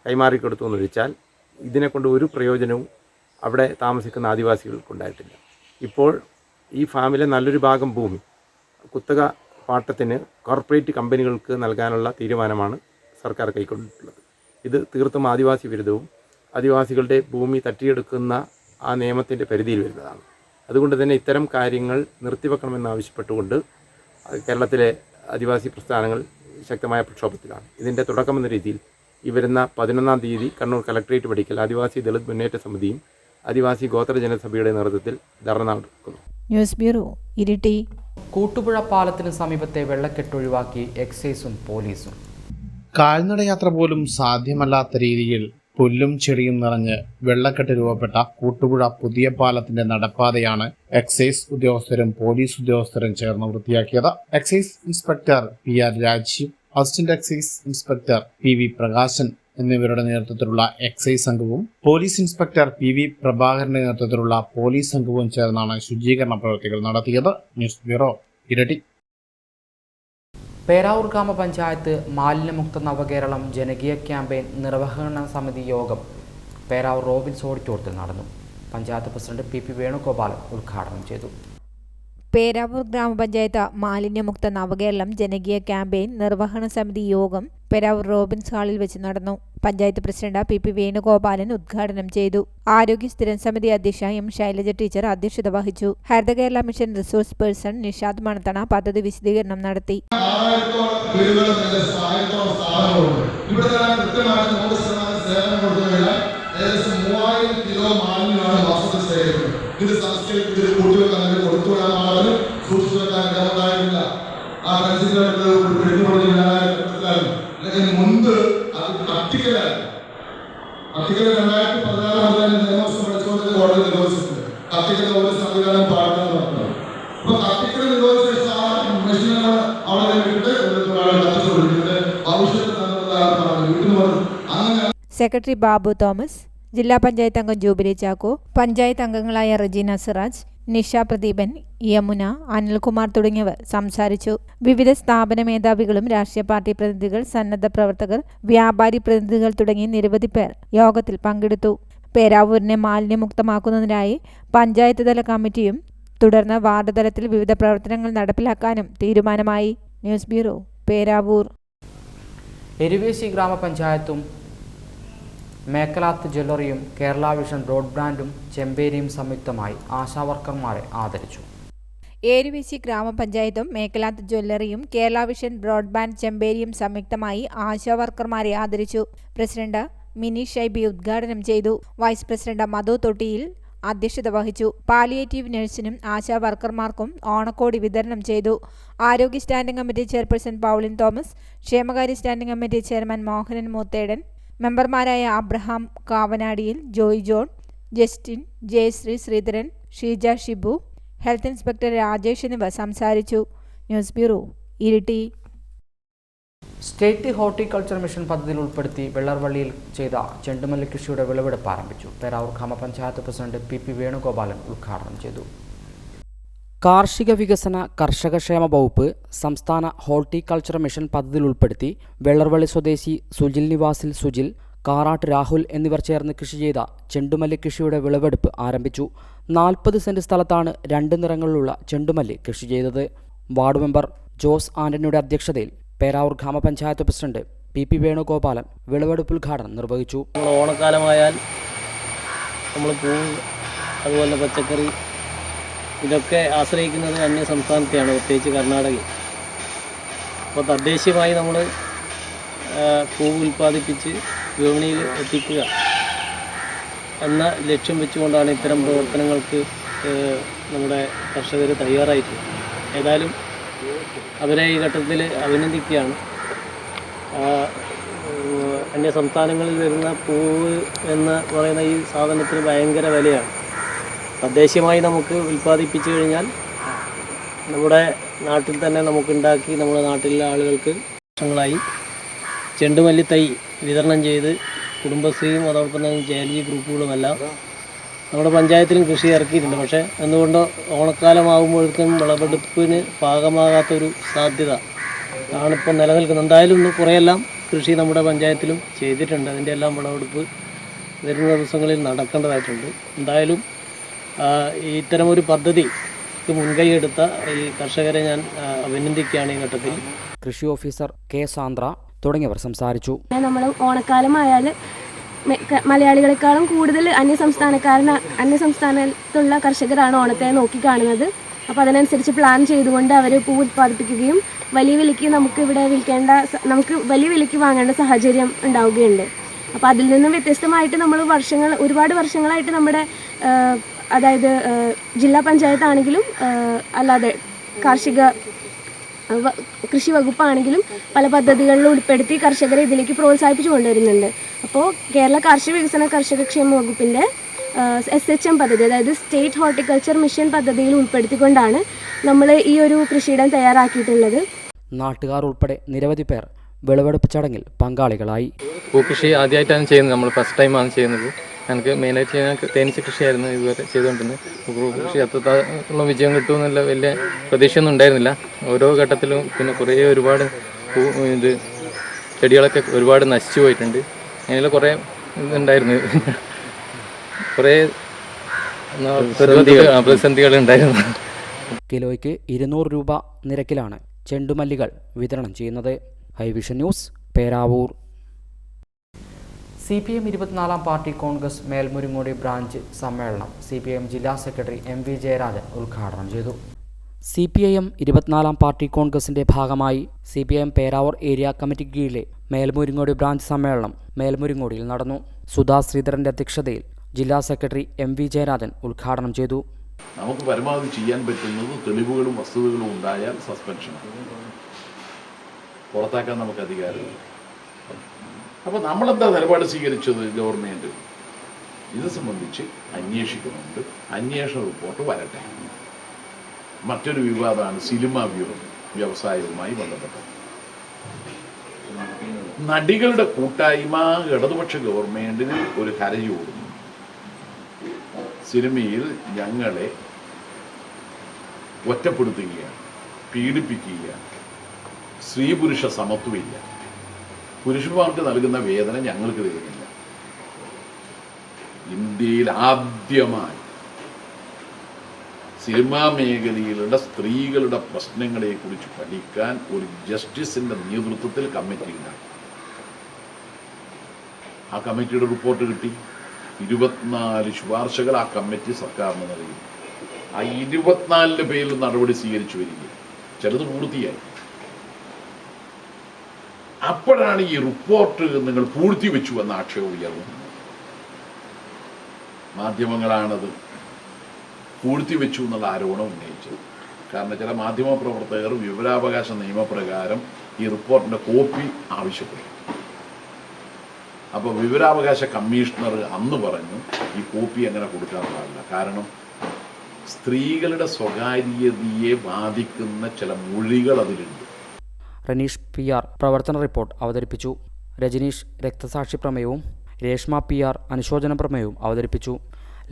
കൈമാറിക്കൊടുത്തു എന്നൊഴിച്ചാൽ ഇതിനെക്കൊണ്ട് ഒരു പ്രയോജനവും അവിടെ താമസിക്കുന്ന ആദിവാസികൾക്കുണ്ടായിട്ടില്ല. ഇപ്പോൾ ഈ ഫാമിലെ നല്ലൊരു ഭാഗം ഭൂമി കുത്തക പാട്ടത്തിന് കോർപ്പറേറ്റ് കമ്പനികൾക്ക് നൽകാനുള്ള തീരുമാനമാണ് സർക്കാർ കൈക്കൊണ്ടിട്ടുള്ളത്. ഇത് തീർത്തും ആദിവാസി വിരുദ്ധവും ആദിവാസികളുടെ ഭൂമി തട്ടിയെടുക്കുന്ന ആ നിയമത്തിൻ്റെ പരിധിയിൽ വരുന്നതാണ്. അതുകൊണ്ട് തന്നെ ഇത്തരം കാര്യങ്ങൾ നിർത്തിവെക്കണമെന്നാവശ്യപ്പെട്ടുകൊണ്ട് കേരളത്തിലെ ആദിവാസി പ്രസ്ഥാനങ്ങൾ ശക്തമായ പ്രക്ഷോഭത്തിലാണ്. ഇതിൻ്റെ തുടക്കമെന്ന രീതിയിൽ ഈ വരുന്ന 11-ാം തീയതി കണ്ണൂർ കളക്ട്രേറ്റ് പടിക്കൽ ആദിവാസി ദളിത് മുന്നേറ്റ സമിതിയും ആദിവാസി ഗോത്ര ജനസഭയുടെ നേതൃത്വത്തിൽ ധർണ നടക്കുന്നു. News bureau, Iritty. കൂട്ടുപുഴ പാലത്തിന് സമീപത്തെ വെള്ളക്കെട്ടൊഴിവാക്കി എക്സൈസും പോലീസും. കാൽനടയാത്ര പോലും സാധ്യമല്ലാത്ത രീതിയിൽ പുല്ലും ചെടിയും നിറഞ്ഞ് വെള്ളക്കെട്ട് രൂപപ്പെട്ട കൂട്ടുപുഴ പുതിയ പാലത്തിന്റെ നടപ്പാതയാണ് എക്സൈസ് ഉദ്യോഗസ്ഥരും പോലീസ് ഉദ്യോഗസ്ഥരും ചേർന്ന് വൃത്തിയാക്കിയത്. Excise inspector PR Rajeev, assistant excise inspector PV Prakashan എന്നിവരുടെ നേതൃത്വത്തിലുള്ള എക്സൈസ് സംഘവും പോലീസ് ഇൻസ്പെക്ടർ PV പ്രഭാകരന്റെ നേതൃത്വത്തിലുള്ള പോലീസ് സംഘവും ചേർന്നാണ് ശുചീകരണ പ്രവൃത്തികൾ നടത്തിയത്. ന്യൂസ് ബ്യൂറോ, ഇരട്ടി. പേരാവൂർ ഗ്രാമപഞ്ചായത്ത് മാലിന്യമുക്ത നവകേരളം ജനകീയ ക്യാമ്പയിൻ നിർവഹണ സമിതി യോഗം പേരാവൂർ റോബിൻസ് ഓഡിറ്റോറിയത്തിൽ നടന്നു. പഞ്ചായത്ത് പ്രസിഡന്റ് പി വേണുഗോപാലൻ ഉദ്ഘാടനം ചെയ്തു. പേരാവൂർ ഗ്രാമപഞ്ചായത്ത് മാലിന്യമുക്ത നവകേരളം ജനകീയ ക്യാമ്പയിൻ നിർവഹണ സമിതി യോഗം പേരാവൂർ റോബിൻസ് ഹാളിൽ വെച്ച് നടന്നു. പഞ്ചായത്ത് പ്രസിഡന്റ് പി വേണുഗോപാലൻ ഉദ്ഘാടനം ചെയ്തു. ആരോഗ്യ സ്ഥിരം സമിതി അധ്യക്ഷ എം ശൈലജ ടീച്ചർ അധ്യക്ഷത വഹിച്ചു. Haritha Kerala mission resource person Nishad Manathana പദ്ധതി വിശദീകരണം നടത്തി. ഇത് സംസ്കരിച്ച് കൂട്ടിവെക്കാൻ കൊടുത്തുവിടാൻ സൂക്ഷിച്ചുവെക്കാനുണ്ടായിരുന്നില്ല. ആ മുൻപ് അത് പ്രാക്ടിക്കലായിരുന്നു. പ്രാക്ടിക്കൽ 2016 മുതൽ നിയമവശം പഠിച്ചുകൊണ്ട് കോടതി നിരോധിച്ചിട്ടുണ്ട്. പ്രാക്ടിക്കൽ ഒരു സംവിധാനം പാടില്ല നടത്തുന്നത്. അപ്പൊ പ്രാക്ടിക്കൽ നിരോധിച്ച ശേഷം ആ മെഷീനുകൾ അവിടെ വിട്ട് ഭവിഷ്യത്ത് അങ്ങനെ. സെക്രട്ടറി ബാബു തോമസ്, ജില്ലാ പഞ്ചായത്ത് അംഗം ജൂബിലി ചാക്കോ, പഞ്ചായത്ത് അംഗങ്ങളായ റജീന സിറാജ്, നിഷ പ്രദീപൻ, യമുന, അനിൽകുമാർ തുടങ്ങിയവർ സംസാരിച്ചു. വിവിധ സ്ഥാപന മേധാവികളും രാഷ്ട്രീയ പാർട്ടി പ്രതിനിധികൾ, സന്നദ്ധ പ്രവർത്തകർ, വ്യാപാരി പ്രതിനിധികൾ തുടങ്ങി നിരവധി പേർ യോഗത്തിൽ പങ്കെടുത്തു. പേരാവൂരിനെ മാലിന്യമുക്തമാക്കുന്നതിനായി പഞ്ചായത്ത് തല കമ്മിറ്റിയും തുടർന്ന് വാർഡ് തലത്തിൽ വിവിധ പ്രവർത്തനങ്ങൾ നടപ്പിലാക്കാനും തീരുമാനമായി. News bureau, Peravoor. എരുവേശി ഗ്രാമപഞ്ചായത്തും മേക്കലാത്ത് ജ്വല്ലറിയും കേരള വിഷൻ ബ്രോഡ്ബാൻഡും ചെമ്പേരിയും സംയുക്തമായി ആശാവർക്കർമാരെ ആദരിച്ചു. ഏരുവേശി ഗ്രാമപഞ്ചായത്തും മേക്കലാത്ത് ജ്വല്ലറിയും കേരള വിഷൻ ബ്രോഡ്ബാൻഡ് ചെമ്പേരിയും സംയുക്തമായി ആശാവർക്കർമാരെ ആദരിച്ചു. പ്രസിഡന്റ് മിനി ഷൈബി ഉദ്ഘാടനം ചെയ്തു. വൈസ് പ്രസിഡന്റ് മധു തൊട്ടിയിൽ അധ്യക്ഷത വഹിച്ചു. പാലിയേറ്റീവ് നഴ്സിനും ആശാ വർക്കർമാർക്കും ഓണക്കോടി വിതരണം ചെയ്തു. ആരോഗ്യ standing committee chairperson Pauline Thomas, ക്ഷേമകാര്യ standing committee chairman Mohanan Moothedan, മെമ്പർമാരായ അബ്രഹാം കാവനാടിയിൽ, Joy John, Justin, Jayashree, Sreedharan, Sheeja Shibu, health inspector Rajesh എന്നിവർ സംസാരിച്ചു. News bureau, Iritty. State horticulture mission പദ്ധതിയിൽ ഉൾപ്പെടുത്തി വെള്ളർവള്ളിയിൽ ചെയ്ത ചെണ്ടുമല്ലി കൃഷിയുടെ വിളവെടുപ്പ് ആരംഭിച്ചു. പേരാവൂർ ഗ്രാമപഞ്ചായത്ത് പ്രസിഡന്റ് പി വേണുഗോപാലൻ ഉദ്ഘാടനം ചെയ്തു. കാർഷിക വികസന കർഷകക്ഷേമ വകുപ്പ് സംസ്ഥാന ഹോർട്ടിക്കൾച്ചർ മിഷൻ പദ്ധതിയിൽ ഉൾപ്പെടുത്തി വെള്ളർവള്ളി സ്വദേശി സുജിൽ നിവാസിൽ സുജിൽ, കാറാട്ട് രാഹുൽ എന്നിവർ ചേർന്ന് കൃഷി ചെയ്ത ചെണ്ടുമല്ലി കൃഷിയുടെ വിളവെടുപ്പ് ആരംഭിച്ചു. 40 സെന്റ് സ്ഥലത്താണ് 2 നിറങ്ങളിലുള്ള ചെണ്ടുമല്ലി കൃഷി ചെയ്തത്. വാർഡ് മെമ്പർ ജോസ് ആന്റണിയുടെ അധ്യക്ഷതയിൽ പേരാവൂർ ഗ്രാമപഞ്ചായത്ത് പ്രസിഡന്റ് പി വേണുഗോപാലൻ വിളവെടുപ്പ് ഉദ്ഘാടനം നിർവഹിച്ചു. ഓണക്കാലമായാൽ നമ്മൾ പൂവ്, അതുപോലെ പച്ചക്കറി, ഇതൊക്കെ ആശ്രയിക്കുന്നത് അന്യ സംസ്ഥാനത്തെയാണ്, പ്രത്യേകിച്ച് കർണാടകയിൽ. അപ്പോൾ തദ്ദേശീയമായി നമ്മൾ പൂവ് ഉൽപ്പാദിപ്പിച്ച് വിപണിയിൽ എത്തിക്കുക എന്ന ലക്ഷ്യം വെച്ചുകൊണ്ടാണ് ഇത്തരം പ്രവർത്തനങ്ങൾക്ക് നമ്മുടെ കർഷകർ തയ്യാറായിട്ടുള്ളത്. ഏതായാലും അവരെ ഈ ഘട്ടത്തിൽ അഭിനന്ദിക്കുകയാണ്. അന്യ സംസ്ഥാനങ്ങളിൽ വരുന്ന പൂവ് എന്ന് പറയുന്ന ഈ സാധനത്തിന് ഭയങ്കര വിലയാണ്. തദ്ദേശീയമായി നമുക്ക് ഉൽപ്പാദിപ്പിച്ചു കഴിഞ്ഞാൽ നമ്മുടെ നാട്ടിൽ തന്നെ നമുക്കുണ്ടാക്കി നമ്മുടെ നാട്ടിലെ ആളുകൾക്ക് വർഷങ്ങളായി ചെണ്ടുമല്ലി തൈ വിതരണം ചെയ്ത് കുടുംബശ്രീയും അതോടൊപ്പം തന്നെ JLG ഗ്രൂപ്പുകളുമെല്ലാം നമ്മുടെ പഞ്ചായത്തിലും കൃഷി ഇറക്കിയിട്ടുണ്ട്. പക്ഷേ എന്തുകൊണ്ടോ ഓണക്കാലമാകുമ്പോഴേക്കും വിളവെടുപ്പിന് പാകമാകാത്തൊരു സാധ്യത ആണിപ്പോൾ നിലനിൽക്കുന്നത്. എന്തായാലും കുറേയെല്ലാം കൃഷി നമ്മുടെ പഞ്ചായത്തിലും ചെയ്തിട്ടുണ്ട്. അതിൻ്റെ എല്ലാം വിളവെടുപ്പ് വരുന്ന ദിവസങ്ങളിൽ നടക്കേണ്ടതായിട്ടുണ്ട്. എന്തായാലും ഇത്തരമൊരു പദ്ധതിക്ക് മുൻകൈയെടുത്ത ഈ കർഷകരെ ഞാൻ അഭിനന്ദിക്കുകയാണ് ഈ ഘട്ടത്തിൽ. കൃഷി ഓഫീസർ കെ സാന്ദ്ര തുടങ്ങിയവർ സംസാരിച്ചു. നമ്മൾ ഓണക്കാലമായാൽ മലയാളികളെക്കാളും കൂടുതൽ അന്യസംസ്ഥാനത്തുള്ള കർഷകരാണ് ഓണത്തെ നോക്കിക്കാണുന്നത്. അപ്പോൾ അതിനനുസരിച്ച് പ്ലാൻ ചെയ്തുകൊണ്ട് അവർ പൂ ഉൽപ്പാദിപ്പിക്കുകയും വലിയ വിലയ്ക്ക് നമുക്ക് വലിയ വിലയ്ക്ക് വാങ്ങേണ്ട സാഹചര്യം ഉണ്ടാവുകയുണ്ട്. അപ്പോൾ അതിൽ നിന്നും വ്യത്യസ്തമായിട്ട് നമ്മൾ ഒരുപാട് വർഷങ്ങളായിട്ട് നമ്മുടെ അതായത് ജില്ലാ പഞ്ചായത്താണെങ്കിലും അല്ലാതെ കൃഷി വകുപ്പാണെങ്കിലും പല പദ്ധതികളിൽ ഉൾപ്പെടുത്തി കർഷകരെ ഇതിലേക്ക് പ്രോത്സാഹിപ്പിച്ചു കൊണ്ടുവരുന്നുണ്ട്. അപ്പോൾ കേരള കാർഷിക വികസന കർഷകക്ഷേമ വകുപ്പിൻ്റെ SHM പദ്ധതി, അതായത് സ്റ്റേറ്റ് ഹോർട്ടിക്കൾച്ചർ മിഷൻ പദ്ധതിയിൽ ഉൾപ്പെടുത്തിക്കൊണ്ടാണ് നമ്മൾ ഈ ഒരു കൃഷിയിടം തയ്യാറാക്കിയിട്ടുള്ളത്. നാട്ടുകാർ ഉൾപ്പെടെ നിരവധി പേർ വിളവെടുപ്പ് ചടങ്ങിൽ പങ്കാളികളായി. പൂക്കൃഷി ആദ്യമായിട്ടാണ് ചെയ്യുന്നത്, നമ്മൾ ഫസ്റ്റ് ടൈമാണ് ചെയ്യുന്നത്. എനിക്ക് മെയിനായിട്ട് ഞാൻ തേനീച്ച കൃഷിയായിരുന്നു ഇതുവരെ ചെയ്തുകൊണ്ടിരുന്നത്. കൃഷി അത്രത്തോളം വിജയം കിട്ടുമെന്നുള്ള വലിയ പ്രതീക്ഷയൊന്നും ഉണ്ടായിരുന്നില്ല. ഓരോ ഘട്ടത്തിലും പിന്നെ ഒരുപാട് ചെടികളൊക്കെ ഒരുപാട് നശിച്ചു പോയിട്ടുണ്ട്. അതിൽ കുറേ ഇതുണ്ടായിരുന്നു, കുറേ പ്രതിസന്ധികൾ ഉണ്ടായിരുന്നു. കിലോയ്ക്ക് 200 രൂപ നിരക്കിലാണ് ചെണ്ടുമല്ലികൾ വിതരണം ചെയ്യുന്നത്. Hi Vision news, Peravoor. CPM 24-ാം party Congress Melmuringodi branch സമ്മേളനം CPM ജില്ലാ സെക്രട്ടറി MV ജയരാജൻ ഉദ്ഘാടനം ചെയ്തു. CPIM 24-ാം പാർട്ടി കോൺഗ്രസിന്റെ ഭാഗമായി CPIM പേരാവൂർ ഏരിയ കമ്മിറ്റിക്ക് കീഴിലെ മേൽമുരിങ്ങോടി ബ്രാഞ്ച് സമ്മേളനം മേൽമുരിങ്ങോടിയിൽ നടന്നു. സുധാ ശ്രീധരന്റെ അധ്യക്ഷതയിൽ ജില്ലാ സെക്രട്ടറി MV ജയരാജൻ ഉദ്ഘാടനം ചെയ്തു. നമുക്ക് പരമാവധി ചെയ്യാൻ പറ്റുന്നത് തെളിവുകളും വസ്തുതകളും ഉണ്ടായാൽ സസ്പെൻഷൻ പുറത്താക്കാൻ നമുക്ക് അധികാരമില്ല. അപ്പോൾ നമ്മളെന്താ നിലപാട് സ്വീകരിച്ചത്? ഗവൺമെൻറ് ഇത് സംബന്ധിച്ച് അന്വേഷിക്കുന്നുണ്ട്, അന്വേഷണ റിപ്പോർട്ട് വരട്ടെ. മറ്റൊരു വിവാദമാണ് സിനിമാ വ്യവസായവുമായി ബന്ധപ്പെട്ടത്. നടികളുടെ കൂട്ടായ്മ ഇടതുപക്ഷ ഗവൺമെൻറ്റിന് ഒരു കരയോടുന്നു. സിനിമയിൽ ഞങ്ങളെ ഒറ്റപ്പെടുത്തുകയാണ്, പീഡിപ്പിക്കുകയാണ്, സ്ത്രീ പുരുഷ സമത്വമില്ല, പുരുഷന്മാർക്ക് നൽകുന്ന വേതന ഞങ്ങൾക്ക് തരുന്നില്ല. ഇന്ത്യയിൽ ആദ്യമായി സിനിമാ മേഖലയിലുള്ള സ്ത്രീകളുടെ പ്രശ്നങ്ങളെക്കുറിച്ച് പഠിക്കാൻ ഒരു ജസ്റ്റിസിന്റെ നേതൃത്വത്തിൽ കമ്മിറ്റി ഉണ്ടായി. ആ കമ്മിറ്റിയുടെ റിപ്പോർട്ട് കിട്ടി. 24 ശുപാർശകൾ ആ കമ്മിറ്റി സർക്കാരിന് നൽകി. ആ 24 പേരിൽ നടപടി സ്വീകരിച്ചു വരികയും ചിലത് പൂർത്തിയായി. അപ്പോഴാണ് ഈ റിപ്പോർട്ട് നിങ്ങൾ പൂഴ്ത്തിവെച്ചു എന്ന ആക്ഷേപം ഉയർന്നത്. മാധ്യമങ്ങളാണത് പൂഴ്ത്തിവെച്ചു എന്നുള്ള ആരോപണം ഉന്നയിച്ചത്. കാരണം ചില മാധ്യമ പ്രവർത്തകർ വിവരാവകാശ നിയമപ്രകാരം ഈ റിപ്പോർട്ടിന്റെ കോപ്പി ആവശ്യപ്പെട്ടു. അപ്പോൾ വിവരാവകാശ കമ്മീഷണർ അന്ന് പറഞ്ഞു ഈ കോപ്പി അങ്ങനെ കൊടുക്കാൻ പാടില്ല, കാരണം സ്ത്രീകളുടെ സ്വകാര്യതയെ ബാധിക്കുന്ന ചില മൊഴികൾ അതിലുണ്ട്. റനീഷ് PR പ്രവർത്തന റിപ്പോർട്ട് അവതരിപ്പിച്ചു. രജനീഷ് രക്തസാക്ഷി പ്രമേയവും രേഷ്മ PR അനുശോചന പ്രമേയവും അവതരിപ്പിച്ചു.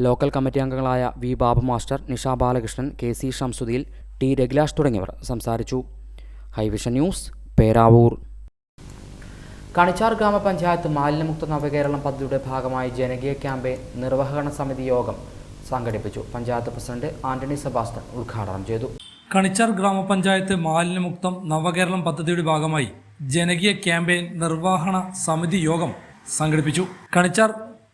ലോക്കൽ കമ്മിറ്റി അംഗങ്ങളായ V Babu master, Nisha Balakrishnan, KC Shamsuddin, T Raglash തുടങ്ങിയവർ സംസാരിച്ചു. Hivision news, Peravoor. കണിച്ചാർ ഗ്രാമപഞ്ചായത്ത് മാലിന്യമുക്ത നവകേരളം പദ്ധതിയുടെ ഭാഗമായി ജനകീയ ക്യാമ്പയിൻ നിർവഹണ സമിതി യോഗം സംഘടിപ്പിച്ചു. പഞ്ചായത്ത് പ്രസിഡന്റ് ആന്റണി സെബാസ്റ്റ്യൻ ഉദ്ഘാടനം ചെയ്തു. കണിച്ചാർ ഗ്രാമപഞ്ചായത്ത് മാലിന്യമുക്തം നവകേരളം പദ്ധതിയുടെ ഭാഗമായി ജനകീയ ക്യാമ്പയിൻ നിർവഹണ സമിതി യോഗം സംഘടിപ്പിച്ചു. കണിച്ചാർ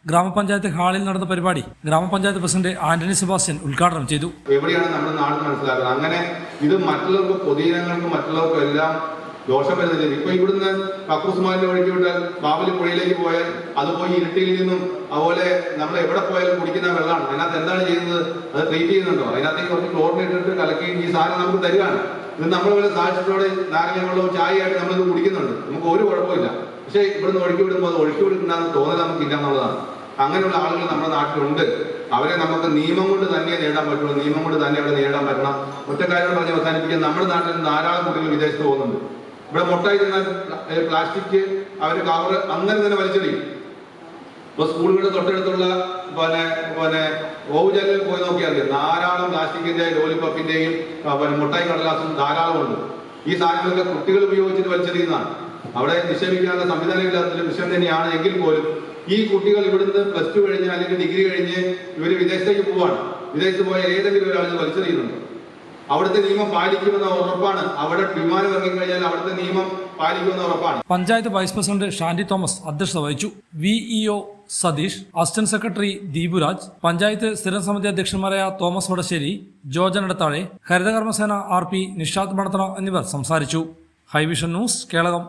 ഗ്രാമപഞ്ചായത്ത് ഹാളിൽ നടന്ന പരിപാടി ഗ്രാമപഞ്ചായത്ത് പ്രസിഡന്റ് ആന്റണി സെബാസ്റ്റ്യൻ ഉദ്ഘാടനം ചെയ്തു. എവിടെയാണ് നമ്മുടെ നാട് മനസ്സിലാക്കുന്നത്? അങ്ങനെ ഇത് മറ്റുള്ളവർക്ക്, പൊതുജനങ്ങൾക്കും മറ്റുള്ളവർക്കും എല്ലാം ദോഷം വരുന്നില്ല. ഇപ്പൊ ഇവിടുന്ന് കക്കൂസുമാലിന്റെ ഒഴുക്കി വിട്ടാൽ ബാവലി പുഴയിലേക്ക് പോയാൽ അത് പോയി ഇരുട്ടിയിൽ നിന്നും അതുപോലെ നമ്മൾ എവിടെ പോയാലും കുടിക്കുന്ന വെള്ളമാണ്. അതിനകത്ത് എന്താണ് ചെയ്യുന്നത്? അത് ട്രീറ്റ് ചെയ്യുന്നുണ്ടോ? അതിനകത്തേക്ക് കുറച്ച് ക്ലോറിൻ ഇട്ടിട്ട് കലക്കി ഈ സാധനം നമുക്ക് തരുവാണ്. ഇത് നമ്മൾ പോലെ സാക്ഷ്യത്തോടെ നാരങ്ങ വെള്ളവും ചായയായിട്ട് നമ്മളിത് കുടിക്കുന്നുണ്ട്, നമുക്ക് ഒരു കുഴപ്പമില്ല. പക്ഷേ ഇവിടുന്ന് ഒഴുക്കി വിടുമ്പോൾ അത് ഒഴുക്കി വിടുന്നുണ്ടാകുന്ന തോന്നൽ നമുക്കില്ല എന്നുള്ളതാണ്. അങ്ങനെയുള്ള ആളുകൾ നമ്മുടെ നാട്ടിലുണ്ട്. അവരെ നമുക്ക് നിയമം കൊണ്ട് തന്നെ നേടാൻ പറ്റുള്ളൂ, നിയമം കൊണ്ട് തന്നെ അവരെ നേടാൻ പറ്റണം. ഒറ്റക്കാര്യം പറഞ്ഞ് അവസാനിപ്പിക്കാൻ, നമ്മുടെ നാട്ടിൽ ധാരാളം കുട്ടികൾ വിദേശത്ത് പോകുന്നുണ്ട്. ഇവിടെ മുട്ടായി തിന്നാൽ പ്ലാസ്റ്റിക് അവർ കവർ അങ്ങനെ തന്നെ വലിച്ചെറിയും. ഇപ്പോൾ സ്കൂളുകളുടെ തൊട്ടടുത്തുള്ള ഓവുചാലിൽ പോയി നോക്കിയാൽ ധാരാളം പ്ലാസ്റ്റിക്കിന്റെ ലോലിപ്പപ്പിന്റെയും മുട്ടായി കടലാസും ധാരാളമുണ്ട്. ഈ സാധനങ്ങളൊക്കെ കുട്ടികൾ ഉപയോഗിച്ചിട്ട് വലിച്ചെറിയുന്നതാണ്. അവിടെ നിക്ഷേപിക്കാനുള്ള സംവിധാനം ഇല്ലാത്ത വിഷയം തന്നെയാണ്. എങ്കിൽ പോലും ഈ കുട്ടികൾ ഇവിടുന്ന് +2 കഴിഞ്ഞ് അല്ലെങ്കിൽ ഡിഗ്രി കഴിഞ്ഞ് ഇവർ വിദേശത്തേക്ക് പോവാണ്. വിദേശത്ത് പോയ ഏതെങ്കിലും ഒരാൾ ഇത് വലിച്ചെറിയുന്നുണ്ട്. അവിടുത്തെ നിയമം പാലിക്കുമെന്ന ഉറപ്പാണ്. അവിടെ വിമാനം ഇറങ്ങിക്കഴിഞ്ഞാൽ അവിടുത്തെ നിയമം പാലിക്കുമെന്ന ഉറപ്പാണ്. Panchayat vice president Shandy Thomas അധ്യക്ഷത വഹിച്ചു. VEO സതീഷ്, അസിസ്റ്റന്റ് സെക്രട്ടറി ദീപുരാജ്, പഞ്ചായത്ത് സ്ഥിരം സമിതി അധ്യക്ഷന്മാരായ തോമസ് വടശ്ശേരി, ജോർജൻ ഇടത്താഴെ, ഹരിതകർമ്മസേന RP നിഷാദ് മണത്തറ എന്നിവർ സംസാരിച്ചു. Hivision news, Kelakam.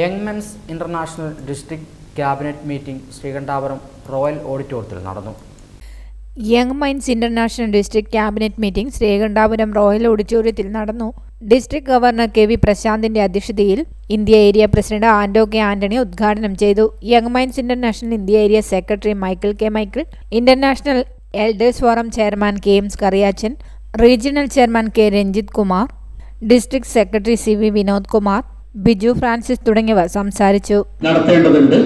Young men's international district cabinet meeting Sreekandapuram royal ഓഡിറ്റോറിയത്തിൽ നടന്നു. Young minds international district cabinet meeting Sreekandapuram royal ഓഡിറ്റോറിയത്തിൽ നടന്നു. ഡിസ്ട്രിക്ട് ഗവർണർ KV പ്രശാന്തിന്റെ അധ്യക്ഷതയിൽ India area president Anto K Antony ഉദ്ഘാടനം ചെയ്തു. Young minds international India area secretary Michael K Michael, international elders forum chairman KM Kariachan, regional chairman K Ranjith Kumar, district secretary CV Vinod Kumar, Biju Francis തുടങ്ങിയവർ സംസാരിച്ചു. നടത്തേണ്ടതുണ്ട്.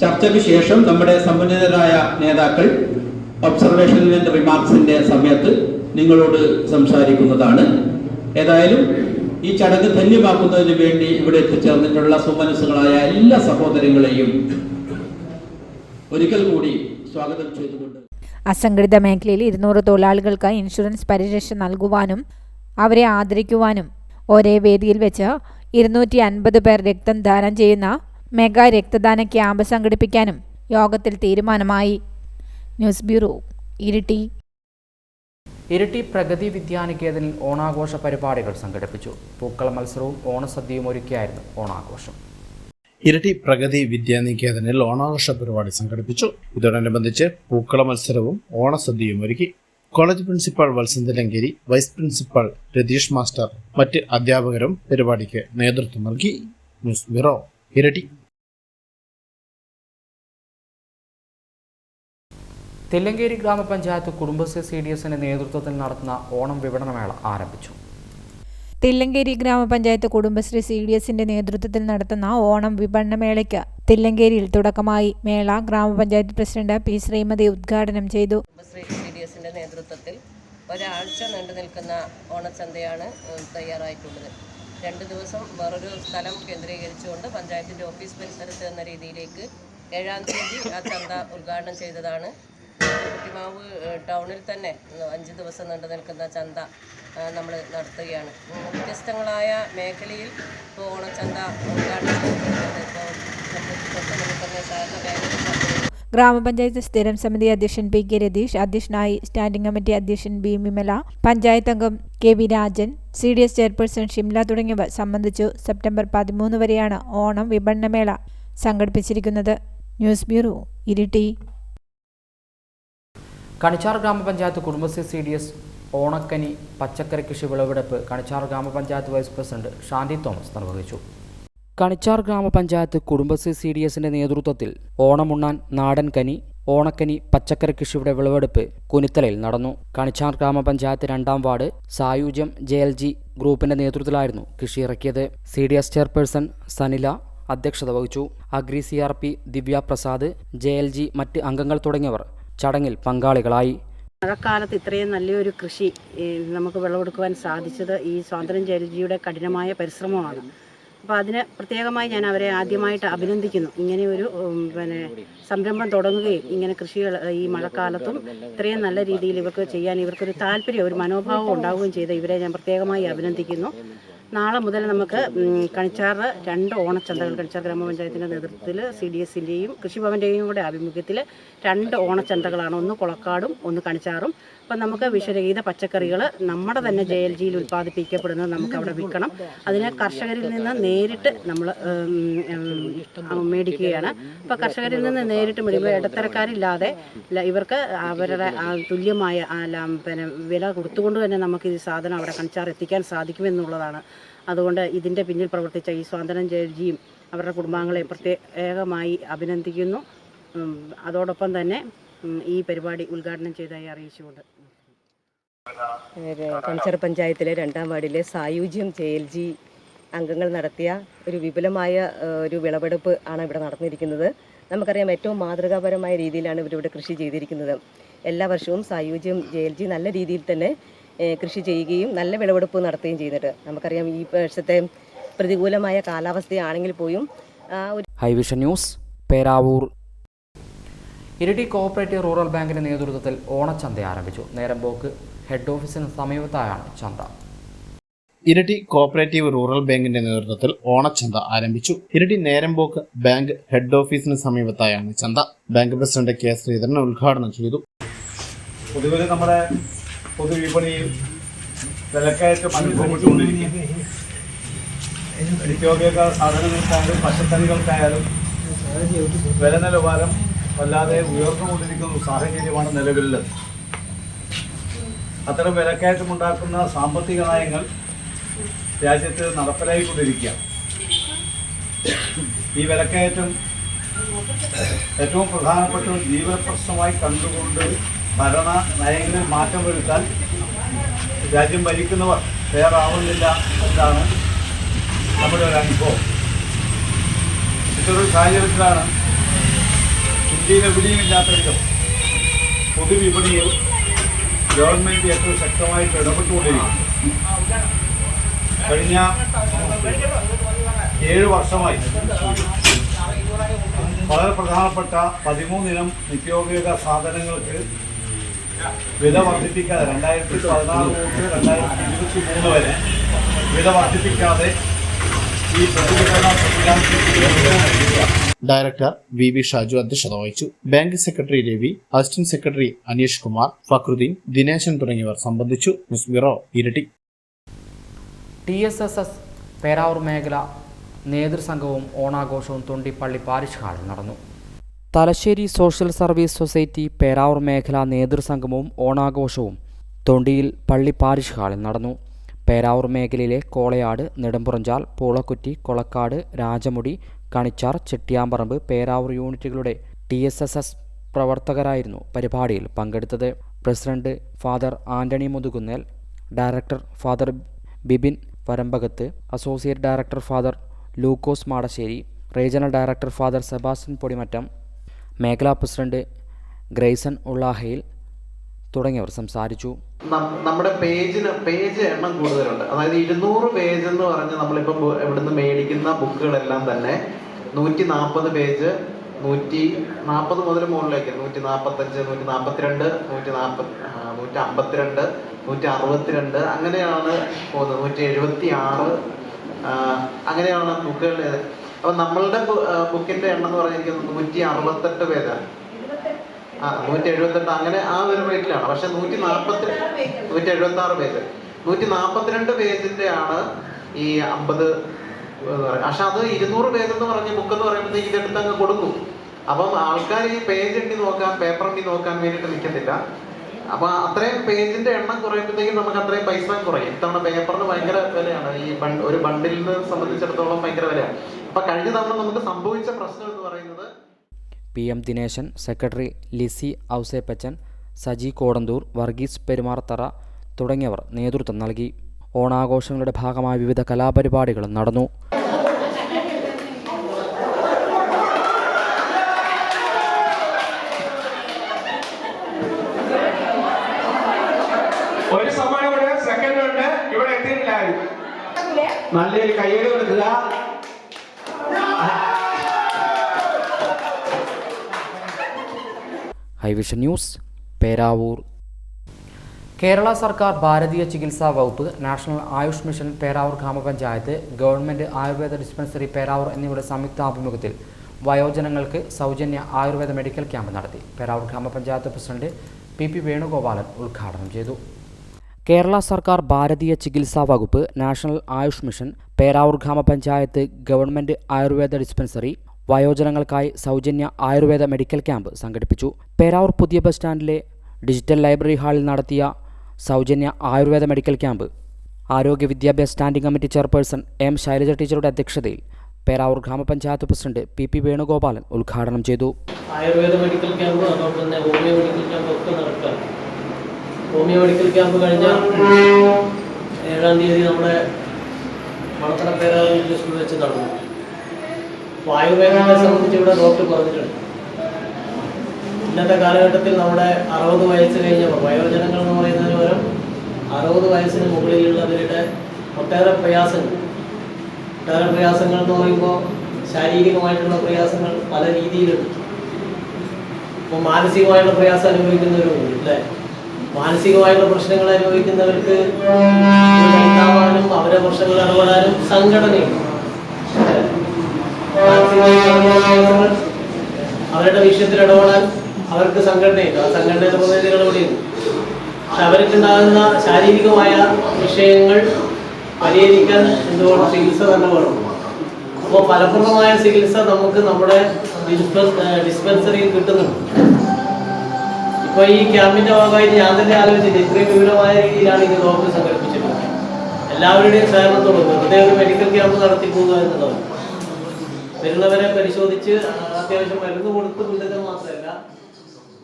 ചർച്ചയ്ക്ക് ശേഷം നമ്മുടെ സമ്പന്നരായ നേതാക്കൾ ഒബ്സർവേഷൻ ആൻഡ് റിമാർക്സിന്റെ സമയത്ത് നിങ്ങളോട് സംസാരിക്കുന്നതാണ്. ഏതായാലും ഈ ചടങ്ങ് ധന്യമാക്കുന്നതിന് വേണ്ടി ഇവിടെ എത്തിച്ചേർന്നിട്ടുള്ള സുമനസ്സുകളായ എല്ലാ സഹോദരങ്ങളെയും ഒരിക്കൽ കൂടി സ്വാഗതം ചെയ്തുകൊണ്ട് അസംഘടിത മേഖലയിൽ 200 തൊഴിലാളികൾക്ക് ഇൻഷുറൻസ് പരിരക്ഷ നൽകുവാനും അവരെ ആദരിക്കുവാനും ഒരേ വേദിയിൽ വെച്ച് 250 പേർ രക്തം ദാനം ചെയ്യുന്ന മെഗാ രക്തദാന ക്യാമ്പ് സംഘടിപ്പിക്കാനും യോഗത്തിൽ തീരുമാനമായി. News bureau, Iritty. ഇരിട്ടി പ്രഗതി വിദ്യാനികേതനിൽ ഓണാഘോഷ പരിപാടികൾ സംഘടിപ്പിച്ചു. പൂക്കള മത്സരവും ഓണസദ്യയും ഒരുക്കിയായിരുന്നു ഓണാഘോഷം. ഇരട്ടി പ്രഗതി വിദ്യാനികേതനിൽ ഓണാഘോഷ പരിപാടി സംഘടിപ്പിച്ചു. ഇതോടനുബന്ധിച്ച് പൂക്കള മത്സരവും ഓണസദ്യയും ഒരുക്കി. College principal Valsan Thalankeri, vice principal Ratheesh master, മറ്റ് അധ്യാപകരും പരിപാടിക്ക് നേതൃത്വം നൽകി. ന്യൂസ് ബ്യൂറോ, ഇരട്ടി. തില്ലങ്കേരി ഗ്രാമപഞ്ചായത്ത് കുടുംബശ്രീ CDSന്റെ നേതൃത്വത്തിൽ നടത്തുന്ന ഓണം വിപണനമേള ആരംഭിച്ചു. തില്ലങ്കേരി ഗ്രാമപഞ്ചായത്ത് കുടുംബശ്രീ CDSന്റെ നേതൃത്വത്തിൽ നടത്തുന്ന ഓണം വിപണനമേളയ്ക്ക് തില്ലങ്കേരിയിൽ തുടക്കമായി. മേള ഗ്രാമപഞ്ചായത്ത് പ്രസിഡന്റ് P. ശ്രീമതി ഉദ്ഘാടനം ചെയ്തു. കുടുംബശ്രീ CDSന്റെ നേതൃത്വത്തിൽ ഒരാഴ്ച നീണ്ടു നിൽക്കുന്ന ഓണച്ചന്തയാണ് തയ്യാറായിട്ടുള്ളത്. 2 ദിവസം വേറൊരു സ്ഥലം കേന്ദ്രീകരിച്ചുകൊണ്ട് പഞ്ചായത്തിൻ്റെ ഓഫീസ് പരിസരത്ത് എന്ന രീതിയിലേക്ക് 7-ാം തീയതി ആ ചന്ത ഉദ്ഘാടനം ചെയ്തതാണ്. കുട്ടിമാവ് ടൗണിൽ തന്നെ 5 ദിവസം നീണ്ടു നിൽക്കുന്ന ചന്ത നമ്മൾ നടത്തുകയാണ്. വ്യത്യസ്തങ്ങളായ മേഖലയിൽ ഇപ്പോൾ ഓണച്ചന്ത ഉദ്ഘാടനം ചെയ്തിട്ടുണ്ട്. ഇപ്പോൾ ഗ്രാമപഞ്ചായത്ത് സ്ഥിരം സമിതി അധ്യക്ഷൻ P. K. രതീഷ് അധ്യക്ഷനായി. സ്റ്റാൻഡിംഗ് കമ്മിറ്റി അധ്യക്ഷൻ B. വിമല, പഞ്ചായത്ത് അംഗം K. V. Rajan, CDS chairperson Shimla തുടങ്ങിയവർ സംബന്ധിച്ചു. സെപ്റ്റംബർ 13 വരെയാണ് ഓണം വിപണനമേള സംഘടിപ്പിച്ചിരിക്കുന്നത്. News bureau, Iritty. കണിച്ചാർ ഗ്രാമപഞ്ചായത്ത് കുടുംബശ്രീ CDS ഓണക്കനി പച്ചക്കറി കൃഷി വിളവെടുപ്പ് കണിച്ചാർ ഗ്രാമപഞ്ചായത്ത് വൈസ് പ്രസിഡന്റ് ഷാന്തി തോമസ് നിർവഹിച്ചു. കണിച്ചാർ ഗ്രാമപഞ്ചായത്ത് കുടുംബശ്രീ CDSന്റെ നേതൃത്വത്തിൽ ഓണമുണ്ണാൻ നാടൻ കനി, ഓണക്കനി പച്ചക്കറി കൃഷിയുടെ വിളവെടുപ്പ് കുനിത്തലയിൽ നടന്നു. കണിച്ചാർ ഗ്രാമപഞ്ചായത്ത് 2-ാം വാർഡ് സായുജ്യം JLG ഗ്രൂപ്പിന്റെ നേതൃത്വത്തിലായിരുന്നു കൃഷി ഇറക്കിയത്. CDS ചെയർപേഴ്സൺ സനില അധ്യക്ഷത വഹിച്ചു. അഗ്രി CRP ദിവ്യ പ്രസാദ്, JLG മറ്റ് അംഗങ്ങൾ തുടങ്ങിയവർ ചടങ്ങിൽ പങ്കാളികളായി. മഴക്കാലത്ത് ഇത്രയും നല്ലൊരു കൃഷി നമുക്ക് വിളവെടുക്കുവാൻ സാധിച്ചത് ഈ സ്വാതന്ത്ര്യം JLGയുടെ കഠിനമായ പരിശ്രമമാണ്. അപ്പോൾ അതിന് പ്രത്യേകമായി ഞാൻ അവരെ ആദ്യമായിട്ട് അഭിനന്ദിക്കുന്നു. ഇങ്ങനെ ഒരു സംരംഭം തുടങ്ങുകയും ഇങ്ങനെ കൃഷികൾ ഈ മഴക്കാലത്തും ഇത്രയും നല്ല രീതിയിൽ ഇവർക്ക് ചെയ്യാൻ ഇവർക്കൊരു താല്പര്യം, ഒരു മനോഭാവം ഉണ്ടാവുകയും ചെയ്ത ഇവരെ ഞാൻ പ്രത്യേകമായി അഭിനന്ദിക്കുന്നു. നാളെ മുതൽ നമുക്ക് കണിച്ചാർ 2 ഓണച്ചന്തകൾ കണിച്ചാർ ഗ്രാമപഞ്ചായത്തിൻ്റെ നേതൃത്വത്തിൽ CDSൻ്റെയും കൃഷിഭവൻ്റെയും കൂടെ ആഭിമുഖ്യത്തിൽ 2 ഓണച്ചന്തകളാണ്. ഒന്ന് കൊളക്കാടും ഒന്ന് കണിച്ചാറും. അപ്പം നമുക്ക് വിഷരഹിത പച്ചക്കറികൾ നമ്മുടെ തന്നെ JLGയിൽ ഉൽപ്പാദിപ്പിക്കപ്പെടുന്നത് നമുക്ക് അവിടെ വിൽക്കണം. അതിന് കർഷകരിൽ നിന്ന് നേരിട്ട് നമ്മൾ മേടിക്കുകയാണ്. അപ്പോൾ കർഷകരിൽ നിന്ന് നേരിട്ട് മേടിക്കുമ്പോൾ ഇടത്തരക്കാരില്ലാതെ ഇവർക്ക് അവരുടെ തുല്യമായ വില കൊടുത്തുകൊണ്ട് തന്നെ നമുക്ക് ഈ സാധനം അവിടെ കണിച്ചാർ എത്തിക്കാൻ സാധിക്കുമെന്നുള്ളതാണ്. അതുകൊണ്ട് ഇതിൻ്റെ പിന്നിൽ പ്രവർത്തിച്ച ഈ സ്വാതന്ത്ര്യം JLGയും അവരുടെ കുടുംബാംഗങ്ങളെ പ്രത്യേകമായി അഭിനന്ദിക്കുന്നു. അതോടൊപ്പം തന്നെ ഈ പരിപാടി ഉദ്ഘാടനം ചെയ്തതായി അറിയിച്ചുകൊണ്ട് കണിച്ചാർ പഞ്ചായത്തിലെ 2-ാം വാർഡിലെ സായുജ്യം JLG അംഗങ്ങൾ നടത്തിയ ഒരു വിപുലമായ ഒരു വിളവെടുപ്പ് ആണ് ഇവിടെ നടന്നിരിക്കുന്നത്. നമുക്കറിയാം, ഏറ്റവും മാതൃകാപരമായ രീതിയിലാണ് ഇവരിവിടെ കൃഷി ചെയ്തിരിക്കുന്നത്. എല്ലാ വർഷവും സായുജ്യം JLG നല്ല രീതിയിൽ തന്നെ കൃഷി ചെയ്യുകയും നല്ല വിളവെടുപ്പ് നടത്തുകയും ചെയ്തിട്ട് നമുക്കറിയാം, ഈ വർഷത്തെ പ്രതികൂലമായ കാലാവസ്ഥയാണെങ്കിൽ പോലും Hi Vision news, Peravoor. Iritty cooperative rural ബാങ്കിന്റെ നേതൃത്വത്തിൽ ഓണച്ചന്ത ആരംഭിച്ചു. നേരമ്പോക്ക് ഹെഡ് ഓഫീസിന് സമീപത്തായാണ് ചന്ത. ഇരട്ടി കോഓപ്പറേറ്റീവ് റൂറൽ ബാങ്കിന്റെ നേതൃത്വത്തിൽ ഓണച്ചന്ത ആരംഭിച്ചു. ഇരട്ടി നേരമ്പോക്ക് ബാങ്ക് ഹെഡ് ഓഫീസിന് സമീപത്തായാണ് ചന്ത. Bank president K. ശ്രീധരൻ ഉദ്ഘാടനം ചെയ്തു. പൊതുവെ നമ്മുടെ പൊതുവിപണിയിൽ വിലക്കയറ്റം അനുഭവപ്പെട്ടുകൊണ്ടിരിക്കുകയാണ്. നിത്യോപയോഗ സാധനങ്ങൾക്കായാലും പച്ചക്കറികൾക്കായാലും വില നിലവാരം വല്ലാതെ ഉയർന്നുകൊണ്ടിരിക്കുന്ന സാഹചര്യമാണ് നിലവിലുള്ളത്. അത്തരം വിലക്കയറ്റമുണ്ടാക്കുന്ന സാമ്പത്തിക നയങ്ങൾ രാജ്യത്ത് നടപ്പിലായിക്കൊണ്ടിരിക്കുകയാണ്. ഈ വിലക്കയറ്റം ഏറ്റവും പ്രധാനപ്പെട്ട ഒരു ജീവന പ്രശ്നമായി കണ്ടുകൊണ്ട് ഭരണ നയങ്ങളിൽ മാറ്റം വരുത്താൻ രാജ്യം ഭരിക്കുന്നവർ തയ്യാറാവുന്നില്ല എന്നാണ് നമ്മുടെ ഒരു അനുഭവം. ഇത്തരൊരു സാഹചര്യത്തിലാണ് ഇന്ത്യയിൽ എവിടെയും ഇല്ലാത്ത വിധം പൊതുവിപണിയിൽ ഗവൺമെൻറ് ഏറ്റവും ശക്തമായിട്ട് ഇടപെട്ടുകൊണ്ടിരിക്കുന്നു. കഴിഞ്ഞ 7 വർഷമായി വളരെ പ്രധാനപ്പെട്ട 13 ഇനം നിത്യോപയോഗ സാധനങ്ങൾക്ക് വില വർദ്ധിപ്പിക്കാതെ 2016 തൊട്ട് 2023 വരെ വില വർദ്ധിപ്പിക്കാതെ ഈ പ്രതികരണ സംവിധാനത്തിൽ ഡയറക്ടർ VV ഷാജു അധ്യക്ഷത വഹിച്ചു. Bank secretary Ravi, assistant secretary Aneesh Kumar, Fakhruddin, Dineshan തുടങ്ങിയവർ സംബന്ധിച്ചു. News bureau, Iritty. TSSS Peravoor മേഖല നേതൃസംഘവും ഓണാഘോഷവും തൊണ്ടിപ്പള്ളി പാരിഷ് ഹാളിൽ നടന്നു. Thalassery social service society Peravoor മേഖല നേതൃസംഗമവും ഓണാഘോഷവും തൊണ്ടിയിൽ പള്ളി പാരിഷ് ഹാളിൽ നടന്നു. പേരാവൂർ മേഖലയിലെ കോളയാട്, നെടുമ്പുറഞ്ചാൽ, പൂളക്കുറ്റി, കൊളക്കാട്, രാജമുടി, കണിച്ചാർ, ചെട്ടിയാമ്പറമ്പ്, പേരാവൂർ യൂണിറ്റുകളുടെ TSSS പ്രവർത്തകരായിരുന്നു പരിപാടിയിൽ പങ്കെടുത്തത്. President father Antony Muthukunnel, director father Bibin Varambakathu, associate director father Lukose Madassery, regional director father Sebastian Podimattam, മേഖലാ പ്രസിഡന്റ് ഗ്രേസൺ ഉള്ളാഹയിൽ തുടങ്ങിയവർ സംസാരിച്ചു. നമ്മുടെ പേജ് എണ്ണം കൂടുതലുണ്ട്. അതായത് 200 പേജ് എന്ന് പറഞ്ഞ് നമ്മളിപ്പം ഇവിടുന്ന് മേടിക്കുന്ന ബുക്കുകളെല്ലാം തന്നെ 140 പേജ്, 140 മുതൽ മുകളിലേക്ക് 145, 142, 152, 162 അങ്ങനെയാണ് പോകുന്നത്. 176 അങ്ങനെയാണ് ബുക്കുകൾ. അപ്പം നമ്മളുടെ ബുക്കിന്റെ എണ്ണം എന്ന് പറഞ്ഞിരിക്കുന്നത് 168 പേജാണ്. 178 അങ്ങനെ ആ ഒരു റേറ്റിലാണ്. പക്ഷെ 176 പേജ്, 142 പേജിന്റെ ആണ് ഈ 50. പക്ഷെ അത് 200 പേജ് എന്ന് പറഞ്ഞ ബുക്ക് എന്ന് പറയുമ്പോഴത്തേക്ക് ഇതെടുത്ത് അങ്ങ് കൊടുക്കും. അപ്പം ആൾക്കാർ ഈ പേജ് എണ്ണി നോക്കാൻ, പേപ്പർ എണ്ണി നോക്കാൻ വേണ്ടിയിട്ട് നിൽക്കത്തില്ല. അപ്പൊ അത്രയും പേജിന്റെ എണ്ണം കുറയുമ്പോഴത്തേക്കും നമുക്ക് അത്രയും പൈസ കുറയും. ഇത്തവണ പേപ്പറിന് ഭയങ്കര വിലയാണ്. ഈ ഒരു ബണ്ടിലിനെ സംബന്ധിച്ചിടത്തോളം ഭയങ്കര വിലയാണ്. അപ്പൊ കഴിഞ്ഞ തവണ നമുക്ക് സംഭവിച്ച പ്രശ്നം എന്ന് പറയുന്നത് PM ദിനേശൻ, സെക്രട്ടറി ലിസി ഔസേപ്പച്ചൻ, സജി കോടന്തൂർ, വർഗീസ് പെരുമാറത്തറ തുടങ്ങിയവർ നേതൃത്വം നൽകി. ഓണാഘോഷങ്ങളുടെ ഭാഗമായ വിവിധ കലാപരിപാടികളും നടന്നു. ഒരു സമ്മാനം കൂടെ, സെക്കൻഡ് ഉണ്ട്, ഇവിടെ എത്തിയിട്ടില്ല. നല്ലൊരു കയ്യേറി കൊടുക്കുക. ഹൈവിഷൻ ന്യൂസ്, പേരാവൂർ. കേരള സർക്കാർ, ഭാരതീയ ചികിത്സാ വകുപ്പ്, നാഷണൽ ആയുഷ് മിഷൻ, പേരാവൂർ ഗ്രാമപഞ്ചായത്ത്, ഗവൺമെൻറ് ആയുർവേദ ഡിസ്പെൻസറി പേരാവൂർ എന്നിവയുടെ സംയുക്താഭിമുഖ്യത്തിൽ വയോജനങ്ങൾക്ക് സൗജന്യ ആയുർവേദ മെഡിക്കൽ ക്യാമ്പ് നടത്തി. പേരാവൂർ ഗ്രാമപഞ്ചായത്ത് പ്രസിഡന്റ് PP വേണുഗോപാലൻ ഉദ്ഘാടനം ചെയ്തു. കേരള സർക്കാർ, ഭാരതീയ ചികിത്സാ വകുപ്പ്, നാഷണൽ ആയുഷ് മിഷൻ, പേരാവൂർ ഗ്രാമപഞ്ചായത്ത്, ഗവൺമെൻറ് ആയുർവേദ ഡിസ്പെൻസറി വയോജനങ്ങൾക്കായി സൗജന്യ ആയുർവേദ മെഡിക്കൽ ക്യാമ്പ് സംഘടിപ്പിച്ചു. പേരാവൂർ പുതിയ ബസ് സ്റ്റാൻഡിലെ ഡിജിറ്റൽ ലൈബ്രറി ഹാളിൽ നടത്തിയ സൗജന്യ ആയുർവേദ മെഡിക്കൽ ക്യാമ്പ് ആരോഗ്യ വിദ്യാഭ്യാസ standing committee chairperson M Shailaja ടീച്ചറുടെ അധ്യക്ഷതയിൽ പേരാവൂർ ഗ്രാമപഞ്ചായത്ത് പ്രസിഡന്റ് PP വേണുഗോപാലൻ ഉദ്ഘാടനം ചെയ്തു. ആയുർവേദ മെഡിക്കൽ ക്യാമ്പ്, അതോടൊപ്പം തന്നെ ഹോമിയോ മെഡിക്കൽ ക്യാമ്പ് ഒക്കെ നടക്കാം. ഹോമിയോ മെഡിക്കൽ ക്യാമ്പ് കഴിഞ്ഞ 7-ാം തീയതി നമ്മുടെ മണത്തല പേരാവൂർ സ്കൂളിൽ വെച്ച് നടന്നു. ആയുർവേദത്തെ സംബന്ധിച്ച് ഇവിടെ ഡോക്ടർ പറഞ്ഞിട്ടുണ്ട്, ഇന്നത്തെ കാലഘട്ടത്തിൽ നമ്മുടെ 60 വയസ്സ് കഴിഞ്ഞവർ, വയോജനങ്ങൾ എന്ന് പറയുന്നതിന് പകരം 60 വയസ്സിന് മുകളിലുള്ളവരുടെ ഒട്ടേറെ പ്രയാസങ്ങൾ എന്ന് പറയുമ്പോൾ ശാരീരികമായിട്ടുള്ള പ്രയാസങ്ങൾ പല രീതിയിലുണ്ട്. ഇപ്പോൾ മാനസികമായിട്ടുള്ള പ്രയാസം അനുഭവിക്കുന്നവരുണ്ട് അല്ലേ? മാനസികമായിട്ടുള്ള പ്രശ്നങ്ങൾ അനുഭവിക്കുന്നവർക്ക് ഉണ്ടാവാനും അവരുടെ പ്രശ്നങ്ങൾ ഇടപെടാനും സംഘടനയുണ്ട്. അവരുടെ വിഷയത്തിൽ ഇടപെടാൻ അവർക്ക് സംഘടനയുണ്ട്. ആ സംഘടനയുടെ പ്രതിനിധികൾ ഇടപെടുന്നു. പക്ഷെ അവർക്കുണ്ടാകുന്ന ശാരീരികമായ വിഷയങ്ങൾ പരിഹരിക്കാൻ എന്തുകൊണ്ട് ചികിത്സ തന്നെ വേണം. അപ്പോൾ ഫലപ്രദമായ ചികിത്സ നമുക്ക് നമ്മുടെ ഡിസ്പെൻസറിയിൽ കിട്ടുന്നുണ്ട്. ഇപ്പോൾ ഈ ക്യാമ്പിന്റെ ഭാഗമായിട്ട് ഞാൻ തന്നെ ആലോചിച്ചിട്ട് ഇത്രയും വിപുലമായ രീതിയിലാണ് ഇത് ഡോക്ടർ സംഘടിപ്പിച്ചിട്ടുള്ളത്. എല്ലാവരുടെയും സഹകരണത്തോട് വെറുതെ ഒരു മെഡിക്കൽ ക്യാമ്പ് നടത്തിപ്പോകുക എന്നുള്ളത്, വരുന്നവരെ പരിശോധിച്ച് അത്യാവശ്യം മരുന്ന് കൊടുത്ത് വിടുക മാത്രമല്ല,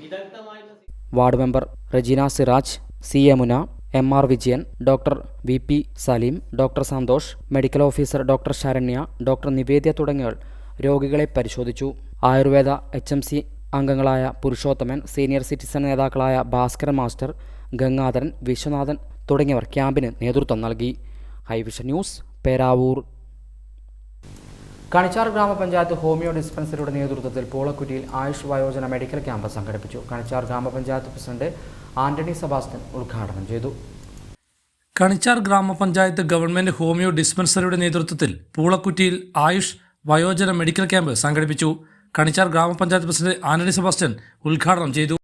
വിദഗ്ധമായിട്ട്. Ward member Regina Siraj, C Yamuna, MR Vijayan, doctor VP Saleem, doctor Santhosh, medical officer doctor Saranya, doctor Nivedya തുടങ്ങിയവർ രോഗികളെ പരിശോധിച്ചു. ആയുർവേദ HMC അംഗങ്ങളായ പുരുഷോത്തമൻ, സീനിയർ സിറ്റിസൺ നേതാക്കളായ ഭാസ്കരൻ മാസ്റ്റർ, ഗംഗാധരൻ, വിശ്വനാഥൻ തുടങ്ങിയവർ ക്യാമ്പിന് നേതൃത്വം നൽകി. ഹൈവിഷൻ ന്യൂസ്, പേരാവൂർ. കണിച്ചാർ ഗ്രാമപഞ്ചായത്ത് ഹോമിയോ ഡിസ്പെൻസറിയുടെ നേതൃത്വത്തിൽ പൂളക്കുറ്റിയിൽ ആയുഷ് വയോജന മെഡിക്കൽ ക്യാമ്പ് സംഘടിപ്പിച്ചു. കണിച്ചാർ ഗ്രാമപഞ്ചായത്ത് പ്രസിഡന്റ് ആന്റണി സെബാസ്റ്റ്യൻ ഉദ്ഘാടനം ചെയ്തു. കണിച്ചാർ ഗ്രാമപഞ്ചായത്ത് ഗവൺമെന്റ് ഹോമിയോ ഡിസ്പെൻസറിയുടെ നേതൃത്വത്തിൽ പൂളക്കുറ്റിയിൽ ആയുഷ് വയോജന മെഡിക്കൽ ക്യാമ്പ് സംഘടിപ്പിച്ചു. കണിച്ചാർ ഗ്രാമപഞ്ചായത്ത് പ്രസിഡന്റ് ആന്റണി സെബാസ്റ്റ്യൻ ഉദ്ഘാടനം ചെയ്തു.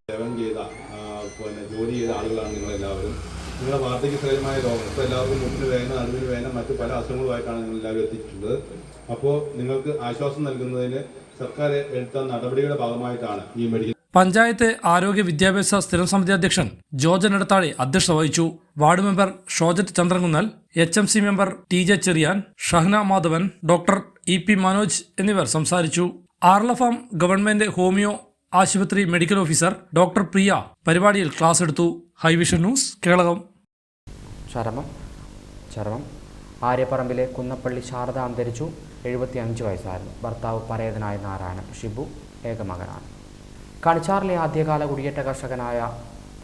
ജോലി ചെയ്ത ആളുകളാണ് നിങ്ങളെല്ലാവരും. നിങ്ങളുടെ വാർദ്ധക്യസഹജമായ രോഗം ഇപ്പോൾ എല്ലാവർക്കും മുട്ടിന് വേദന, നടുവിന് വേദന, മറ്റു പല അസുഖങ്ങളുമായിട്ടാണ് നിങ്ങൾ എല്ലാവരും എത്തിയിട്ടുള്ളത്. അപ്പോൾ നിങ്ങൾക്ക് ആശ്വാസം നൽകുന്നതിന് സർക്കാർ എടുത്ത നടപടികളുടെ ഭാഗമായിട്ടാണ് ഈ മെഡിക്കൽ. പഞ്ചായത്ത് ആരോഗ്യ വിദ്യാഭ്യാസ സ്ഥിരം സമിതി അധ്യക്ഷൻ ജോർജ് എടത്താഴി അധ്യക്ഷത വഹിച്ചു. Ward member Shojet Chandrakunnel, HMC member TJ Cherian, Shahna Madhavan, doctor EP Manoj എന്നിവർ സംസാരിച്ചു. ആർലഫാം ഗവൺമെന്റ് ഹോമിയോ ആശുപത്രി മെഡിക്കൽ ഓഫീസർ ഡോക്ടർ പ്രിയ പരിപാടിയിൽ ക്ലാസ് എടുത്തു. Highvision news, Kelakam. ചരമം ആര്യപ്പറമ്പിലെ കുന്നപ്പള്ളി ശാരദ അന്തരിച്ചു. 75 വയസ്സായിരുന്നു. ഭർത്താവ് പരേതനായ നാരായണൻ ഷിബു ഏകമകനാണ്. കണിച്ചാറിലെ ആദ്യകാല കുടിയേറ്റ കർഷകനായ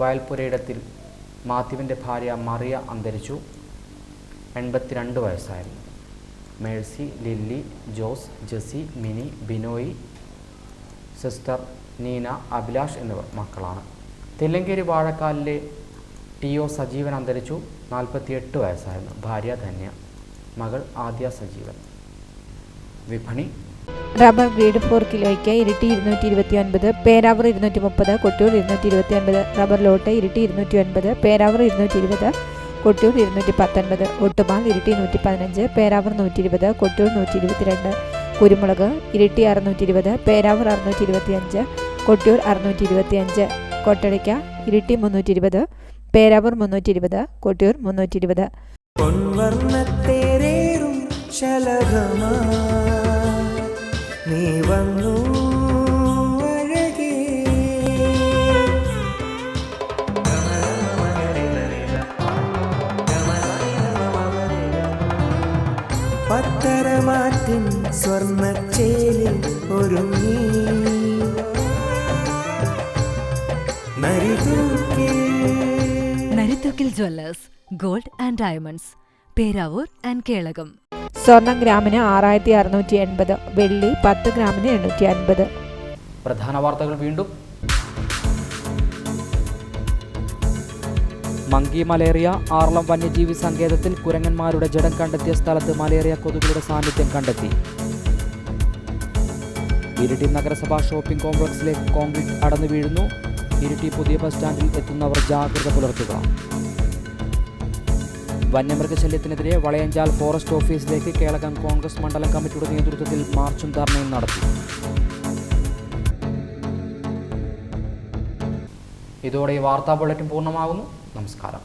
വയൽപ്പുരയിടത്തിൽ മാത്യുവിൻ്റെ ഭാര്യ മറിയ അന്തരിച്ചു. 82 വയസ്സായിരുന്നു. Mercy, Lily, Jose, Jessy, Mini, Binoy, sister Neena, Abhilash എന്നിവർ മക്കളാണ്. തില്ലങ്കേരി വാഴക്കാലിലെ TO സജീവൻ അന്തരിച്ചു. 48 വയസ്സായിരുന്നു. ഭാര്യ ധന്യ, മകൾ ആദ്യ സജീവൻ. വിപണി. റബ്ബർ ഗ്രേഡ് 4 കിലോയ്ക്ക് ഇരിട്ടി 229, പേരാവൂർ 230, കൊട്ടിയൂർ 229. റബ്ബർ ലോട്ട് ഇരിട്ടി 209, പേരാവൂർ 220, കൊട്ടിയൂർ 219. ഒട്ടുമാൽ ഇരിട്ടി 115, പേരാവൂർ 120, കൊട്ടിയൂർ 122. കുരുമുളക് ഇരിട്ടി 620, പേരാവൂർ 625, കൊട്ടിയൂർ 625. കൊട്ടടിക്ക ഇരിട്ടി 320, പേരാവൂർ 320, കൊട്ടിയൂർ 320. നീ വന്നു പത്തരമാറ്റിൻ സ്വർണ്ണച്ചേലിൽ ഒരുങ്ങി Narithookil Jewellers, gold and diamonds, Peravoor and Kelakam. സ്വർണം ഗ്രാമിന് 6680, വെള്ളി 10 ഗ്രാമിന് 850. പ്രധാന വാർത്തകൾ വീണ്ടും. Monkey malaria. ആർളം വന്യജീവി സങ്കേതത്തിൽ കുരങ്ങന്മാരുടെ ജഡം കണ്ടെത്തിയ സ്ഥലത്ത് മലേറിയ കൊതുകുകളുടെ സാന്നിധ്യം കണ്ടെത്തി. ഇരിട്ടി നഗരസഭാ ഷോപ്പിംഗ് കോംപ്ലക്സിലേക്ക് കോൺക്രീറ്റ് അടന്നു വീഴുന്നു. ഇരിട്ടി പുതിയ ബസ് സ്റ്റാൻഡിൽ എത്തുന്നവർ ജാഗ്രത പുലർത്തുക. വന്യമൃഗശല്യത്തിനെതിരെ വളയഞ്ചാൽ ഫോറസ്റ്റ് ഓഫീസിലേക്ക് കേളകം കോൺഗ്രസ് മണ്ഡലം കമ്മിറ്റിയുടെ നേതൃത്വത്തിൽ മാർച്ചും ധർണയും നടത്തി. ഇതോടെ വാർത്താ ബുള്ളറ്റിൻ പൂർണ്ണമാകുന്നു. നമസ്കാരം.